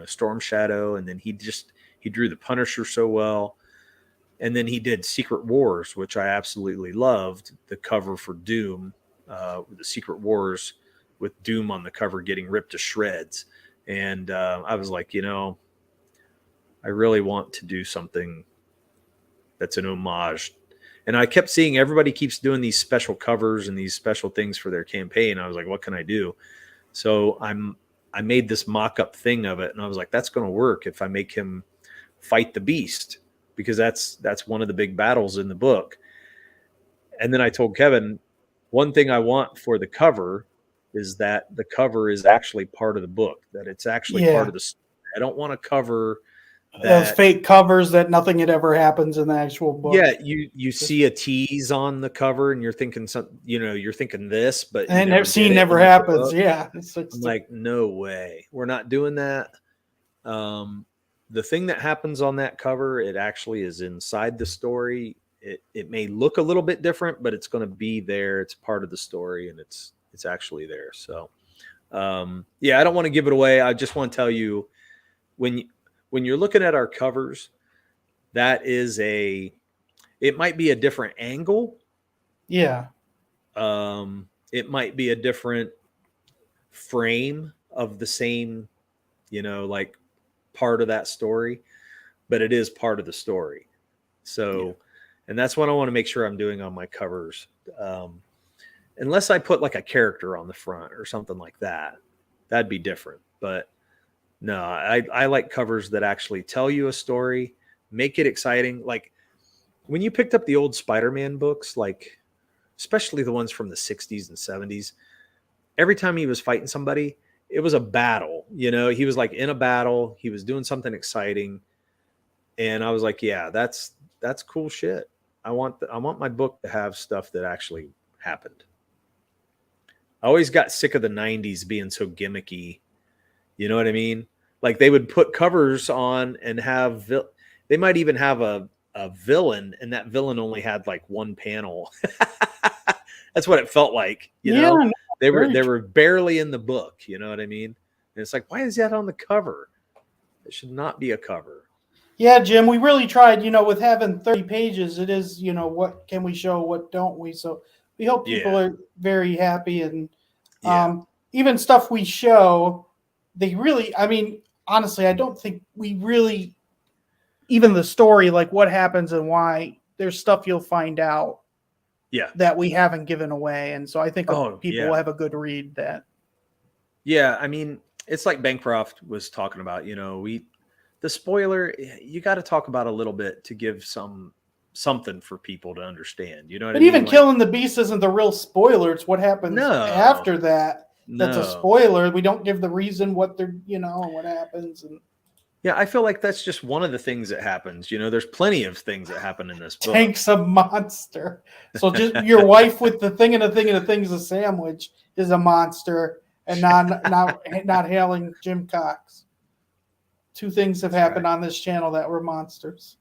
Storm Shadow. And then he drew the Punisher so well. And then he did Secret Wars, which I absolutely loved. The cover for Doom, the Secret Wars with Doom on the cover getting ripped to shreds. And I was like, I really want to do something that's an homage. And I kept seeing everybody keeps doing these special covers and these special things for their campaign. I was like, what can I do? So I made this mock-up thing of it. And I was like, that's going to work if I make him fight the Beast, because that's one of the big battles in the book. And then I told Kevin, one thing I want for the cover is that the cover is actually part of the book, that it's actually part of the story. I don't want to cover
those fake covers that nothing had ever happens in the actual book.
Yeah, you see a tease on the cover and you're thinking you're thinking this, but
never happens. Yeah.
I'm like, no way. We're not doing that. The thing that happens on that cover, it actually is inside the story. It may look a little bit different, but it's going to be there. It's part of the story, and it's actually there. So, I don't want to give it away. I just want to tell you, when you're looking at our covers, it might be a different angle.
Yeah.
It might be a different frame of the same, like part of that story, but it is part of the story. So, and that's what I want to make sure I'm doing on my covers. Unless I put like a character on the front or something like that, that'd be different. But no, I like covers that actually tell you a story, make it exciting. Like when you picked up the old Spider-Man books, like especially the ones from the 60s and 70s, every time he was fighting somebody, it was a battle. He was like in a battle. He was doing something exciting. And I was like, yeah, that's cool shit. I want my book to have stuff that actually happened. I always got sick of the 90s being so gimmicky. You know what I mean? Like they would put covers on and they might even have a villain, and that villain only had like one panel. That's what it felt like. You
Yeah,
know,
no,
they
very
were barely in the book. You know what I mean? And it's like, why is that on the cover? It should not be a cover.
Yeah, Jim, we really tried, with having 30 pages, it is, what can we show, what don't we? So we hope people are very happy. And even stuff we show, they really, I mean, honestly, I don't think we really, even the story, like what happens and why, there's stuff you'll find out that we haven't given away. And so I think people will have a good read that.
Yeah, I mean, it's like Bancroft was talking about, the spoiler, you got to talk about a little bit to give something for people to understand. You know what I mean?
But even killing the beast isn't the real spoiler. It's what happens after that. That's a spoiler. We don't give the reason what they're, and what happens. And
yeah, I feel like that's just one of the things that happens. There's plenty of things that happen in this book.
Tank's a monster. So just your wife with the thing and a thing and a thing's a sandwich is a monster, and not hailing Jim Cox. Two things have happened on this channel that were monsters.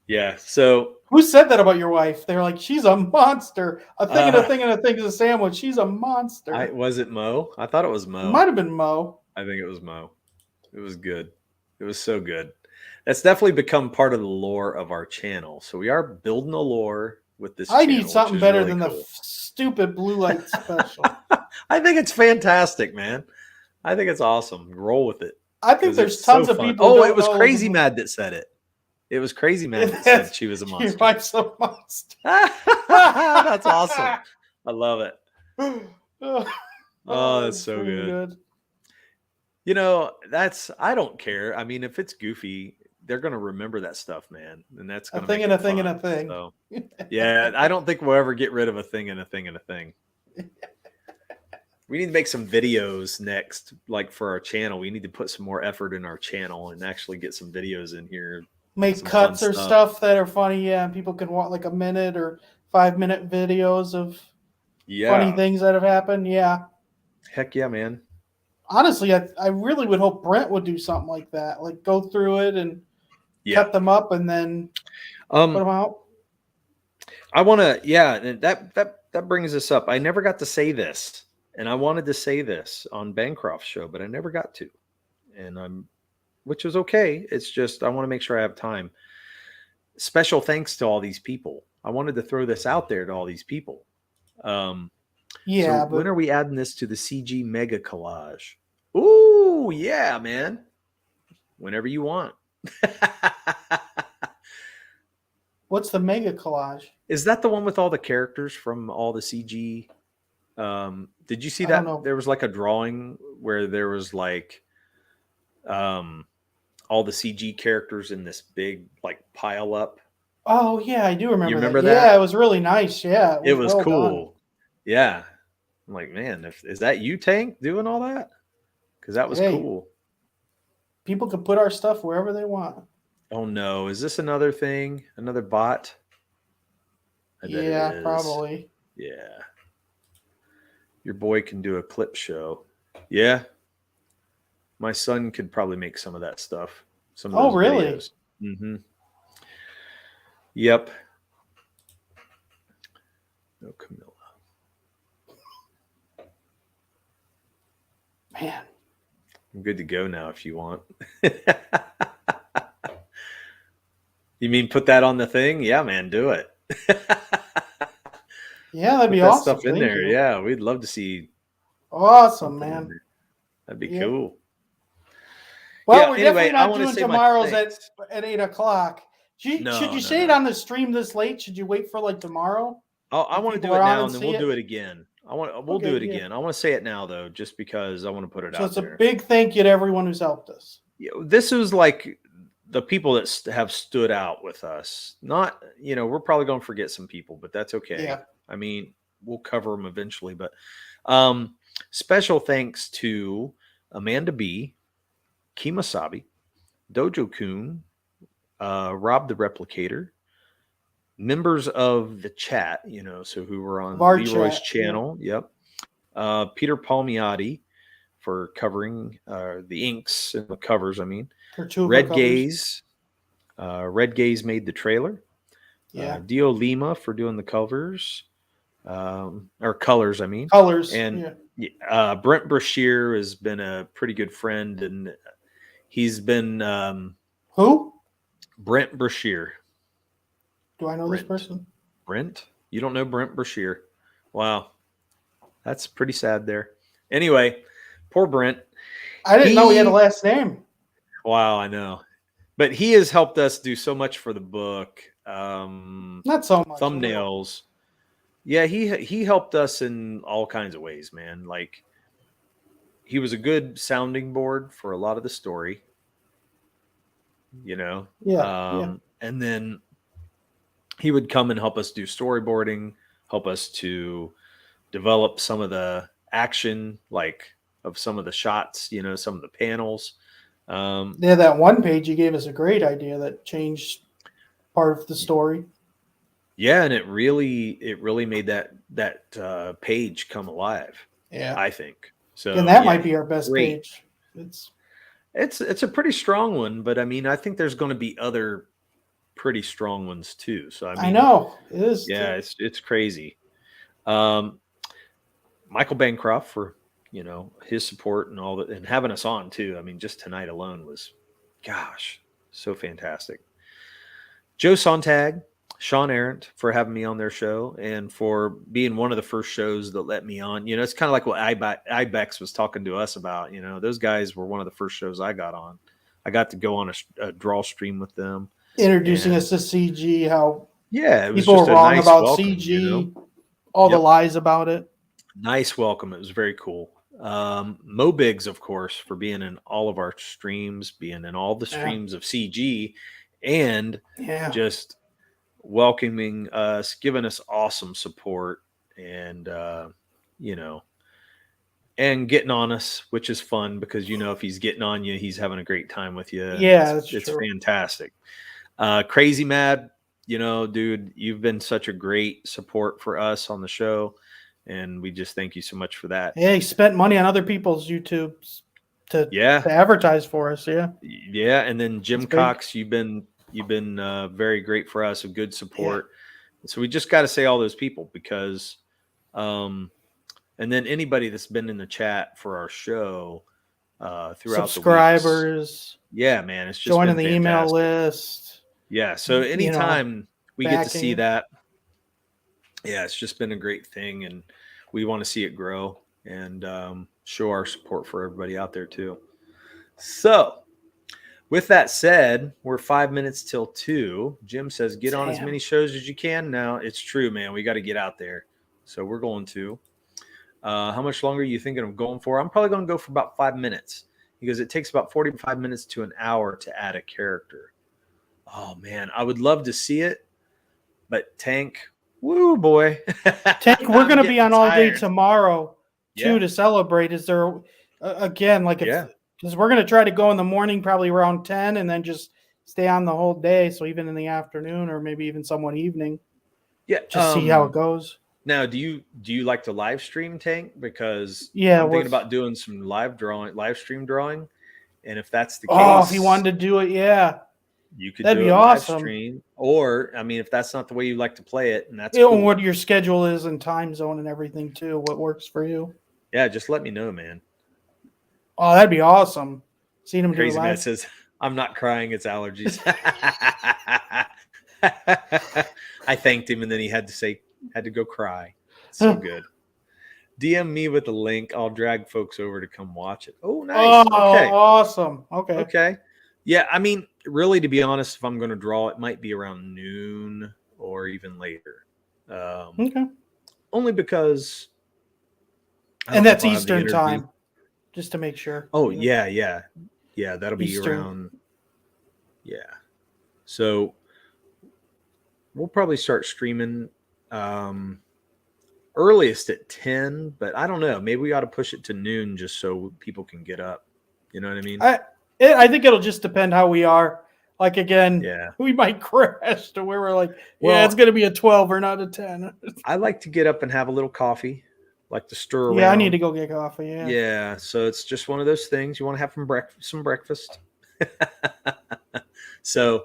Yeah. So
who said that about your wife? They're like, she's a monster. A thing and a thing and a thing is a sandwich. She's a monster.
Was it Mo? I thought it was Mo.
It might have been Mo.
I think it was Mo. It was good. It was so good. That's definitely become part of the lore of our channel. So we are building a lore with this.
I need something better really than the stupid blue light special.
I think it's fantastic, man. I think it's awesome. Roll with it.
I think there's tons of people.
Oh, it was Crazy Mad that said it. It was Crazy Mad that said she was a monster.
Your wife's a monster.
That's awesome. I love it. Oh, that's so good. I don't care. I mean, if it's goofy, they're going to remember that stuff, man. And that's going to
thing and a thing and a thing.
So, yeah, I don't think we'll ever get rid of a thing and a thing and a thing. We need to make some videos next, like for our channel. We need to put some more effort in our channel and actually get some videos in here.
Make cuts or stuff that are funny, and people can watch like a minute or 5-minute videos of funny things that have happened. Yeah.
Heck yeah, man.
Honestly, I really would hope Brent would do something like that, like go through it and cut them up and then put them out.
I want to, and that brings us up. I never got to say this. And I wanted to say this on Bancroft's show, but I never got to. Which was okay. It's just I want to make sure I have time. Special thanks to all these people. I wanted to throw this out there to all these people. So when are we adding this to the CG Mega Collage? Ooh, yeah, man. Whenever you want.
What's the Mega Collage?
Is that the one with all the characters from all the CG? Did you see that? There was like a drawing where there was like all the CG characters in this big like pile up.
Oh yeah, I do remember.
You remember that?
Yeah, it was really nice. Yeah,
it was cool. Done. Yeah, I'm like, man, is that you, Tank, doing all that? Because that was cool.
People can put our stuff wherever they want.
Oh no, is this another thing? Another bot?
Yeah, probably.
Yeah. Your boy can do a clip show. Yeah. My son could probably make some of that stuff. Some of those
really?
Videos. Mm-hmm. Yep. No Camilla.
Man.
I'm good to go now if you want. You mean put that on the thing? Yeah, man, do it.
Yeah, that'd be awesome.
Stuff in there. Yeah, we'd love to see.
Awesome, man.
That'd be cool.
Well, we're definitely not doing tomorrow's at 8:00. Should you say it on the stream this late? Should you wait for like tomorrow?
Oh, I want to do it now, and then we'll do it again. We'll do it again. I want to say it now though, just because I want to put it out there. So
it's a big thank you to everyone who's helped us.
This is like the people that have stood out with us. Not, we're probably going to forget some people, but that's okay.
Yeah.
I mean, we'll cover them eventually, but special thanks to Amanda B, Kimasabi, Dojo Kun, Rob the Replicator, members of the chat, so who were on Leroy's channel. Yep. Peter Palmiotti for covering the inks and the covers. I mean, Red Gaze. Red Gaze made the trailer.
Yeah.
Dio Lima for doing the covers, or colors, I mean.
Colors.
And Brent Brashear has been a pretty good friend, and he's been
who?
Brent Brashear.
Do I know this person?
Brent? You don't know Brent Brashear? Wow, that's pretty sad there. Anyway, poor Brent.
I didn't know he had a last name.
Wow, I know. But he has helped us do so much for the book.
Not so much.
Thumbnails. Yeah, he helped us in all kinds of ways, man. Like, he was a good sounding board for a lot of the story.
Yeah.
And then he would come and help us do storyboarding, help us to develop some of the action, like of some of the shots, some of the panels.
That one page you gave us a great idea that changed part of the story.
Yeah, and it really made that page come alive.
Yeah,
I think so.
And that might be our best page.
It's a pretty strong one, but I mean, I think there's going to be other pretty strong ones too. So I
know it is.
Yeah, it's crazy. Michael Bancroft for his support and all that, and having us on too. I mean, just tonight alone was, gosh, so fantastic. Joe Sontag, Sean Arendt for having me on their show and for being one of the first shows that let me on. It's kind of like what Ibex was talking to us about. Those guys were one of the first shows I got on. I got to go on a draw stream with them,
introducing us to CG. How
it was
people
just
were wrong
nice
about
welcome,
CG, all the lies about it.
Nice welcome. It was very cool. Mo Biggs, of course, for being in all of our streams, being in all the streams of CG, and just welcoming us, giving us awesome support, and and getting on us, which is fun because if he's getting on you, he's having a great time with you. It's fantastic. Crazy Mad, dude, you've been such a great support for us on the show, and we just thank you so much for that.
Yeah, he spent money on other people's YouTubes to advertise for us.
Yeah, and then Jim Cox, you've been very great for us, a good support. So we just got to say all those people because, and then anybody that's been in the chat for our show throughout
subscribers.
The weeks. Man, it's just
joining
been
the email list.
Yeah, so anytime we get to see that, it's just been a great thing, and we want to see it grow and show our support for everybody out there too. So, with that said, we're 5 minutes till 2. Jim says, get on as many shows as you can now. It's true, man. We got to get out there. So we're going to. How much longer are you thinking of going for? I'm probably going to go for about 5 minutes because it takes about 45 minutes to an hour to add a character. Oh, man. I would love to see it. But Tank, woo, boy.
Tank, we're going to be on all day tomorrow, too, to celebrate. Is there, again, like because we're going to try to go in the morning, probably around 10, and then just stay on the whole day. So even in the afternoon or maybe even somewhat evening. Yeah. Just see how it goes.
Now, do you like to live stream, Tank? Because I'm thinking about doing some live stream drawing. And if that's the case.
If you wanted to do it,
you could do it awesome. Live stream. Or, I mean, if that's not the way you like to play it, and that's cool.
What your schedule is and time zone and everything, too. What works for you.
Yeah, just let me know, man.
Oh, that'd be awesome. Seeing him
Crazy
do
Man says, I'm not crying, it's allergies. I thanked him, and then he had to go cry. So good. DM me with the link. I'll drag folks over to come watch it. Oh, nice.
Oh, okay. Awesome.
Okay. Yeah, I mean, really, to be honest, if I'm going to draw, it might be around noon or even later. Only because...
And that's Eastern time. Just to make sure.
Oh, yeah. That'll be Eastern. Around. Yeah. So we'll probably start streaming earliest at 10, but I don't know. Maybe we ought to push it to noon just so people can get up. You know what I mean?
I think it'll just depend how we are. Like, again, we might crash to where we're like, it's going to be a 12 or not a 10.
I like to get up and have a little coffee. Like to stir around.
Yeah, I need to go get coffee.
Yeah. So it's just one of those things you want to have some breakfast. So,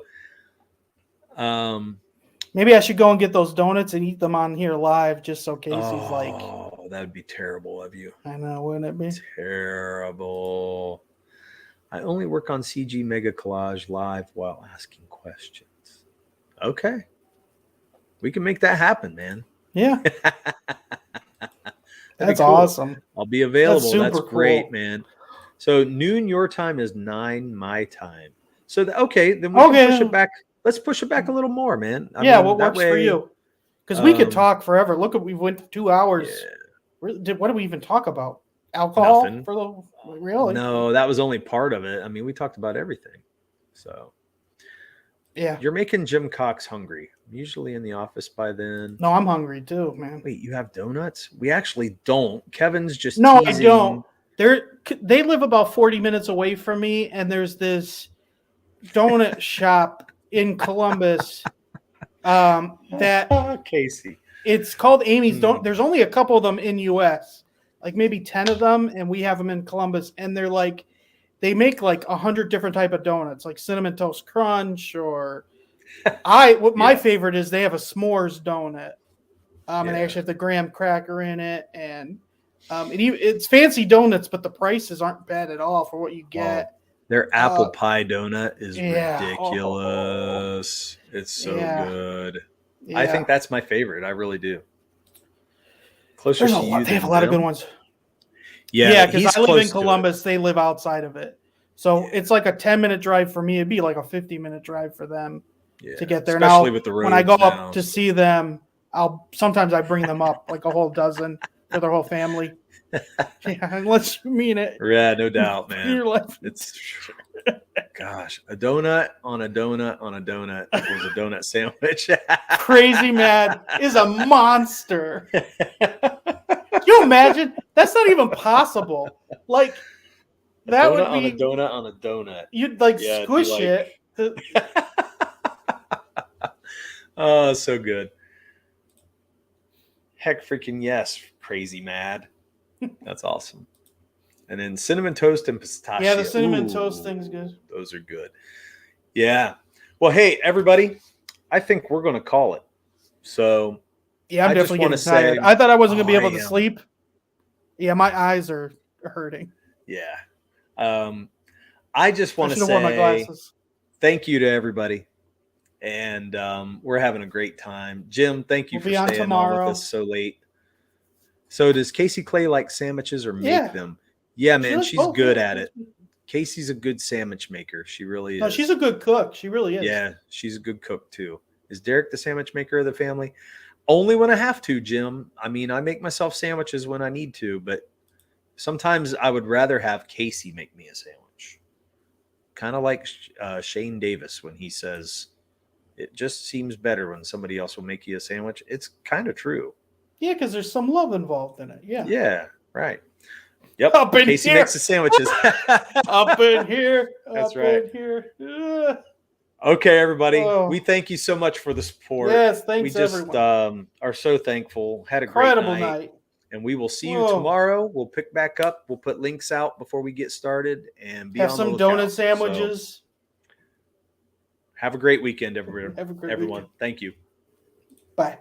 Maybe I should go and get those donuts and eat them on here live, just so Casey's like.
Oh, that'd be terrible of you.
I know, wouldn't it be?
Terrible. I only work on CG Mega Collage live while asking questions. Okay. We can make that happen, man.
Yeah. That's
cool.
awesome.
I'll be available. That's great,
cool.
man. So noon your time is 9 my time. So then we can push it back. Let's push it back a little more, man. I mean,
what works for you? Because we could talk forever. Look, we went 2 hours. Yeah. What did we even talk about? Alcohol?
Nothing.
Really?
No, that was only part of it. I mean, we talked about everything. So
yeah,
you're making Jim Cox hungry. I'm usually in the office by then.
No, I'm hungry too, man.
Wait, you have donuts? We actually don't. Kevin's just
no,
teasing.
I don't. They live about 40 minutes away from me, and there's this donut shop in Columbus that
Casey.
It's called Amy's. There's only a couple of them in US, like maybe 10 of them, and we have them in Columbus, and they're like, they make like 100 different type of donuts, like Cinnamon Toast Crunch, or my favorite is they have a s'mores donut, and they actually have the graham cracker in it, and it's fancy donuts, but the prices aren't bad at all for what you get.
Their apple pie donut is ridiculous. It's so good. Yeah. I think that's my favorite. I really do. Closer to you.
They have a lot of good ones.
Yeah,
because I live in Columbus. They live outside of it. So it's like a 10-minute drive for me. It'd be like a 50-minute drive for them to get there.
Especially with the roads
when I go up to see them, sometimes I bring them up like a whole dozen for their whole family. Unless you mean it.
Yeah, no doubt, man. It's gosh, a donut on a donut on a donut equals a donut sandwich.
Crazy Mad is a monster. Can you imagine? That's not even possible. Like that would be
on a donut on a donut.
You'd squish it.
Oh, so good. Heck freaking yes, Crazy Mad. That's awesome. And then cinnamon toast and pistachio.
Yeah, the cinnamon toast thing's good.
Those are good. Yeah. Well, hey, everybody, I think we're going to call it. So,
yeah, I'm definitely getting tired. I thought I wasn't going to be able to sleep. Yeah, my eyes are hurting.
Yeah. I just want to say thank you to everybody. And we're having a great time. Jim, thank you for staying on with us so late. So does Casey Clay like sandwiches or make them? Yeah, man, she's good at it. Casey's a good sandwich maker. She really is.
No, she's a good cook. She really is.
Yeah, she's a good cook too. Is Derek the sandwich maker of the family? Only when I have to, Jim. I mean, I make myself sandwiches when I need to, but sometimes I would rather have Casey make me a sandwich. Kind of like Shane Davis when he says, it just seems better when somebody else will make you a sandwich. It's kind of true.
Yeah, because there's some love involved in it. Yeah.
Yeah, right. Yep. Casey makes the sandwiches.
Up in here.
That's right.
In here.
Okay, everybody. We thank you so much for the support.
Yes, thanks,
we just
everyone.
Are so thankful. Had a
incredible
great night. And we will see you tomorrow. We'll pick back up. We'll put links out before we get started and be
have
on
some
the lookout.
Donut sandwiches.
So, have a great weekend, everyone.
Have a great
everyone.
Weekend.
Thank you.
Bye.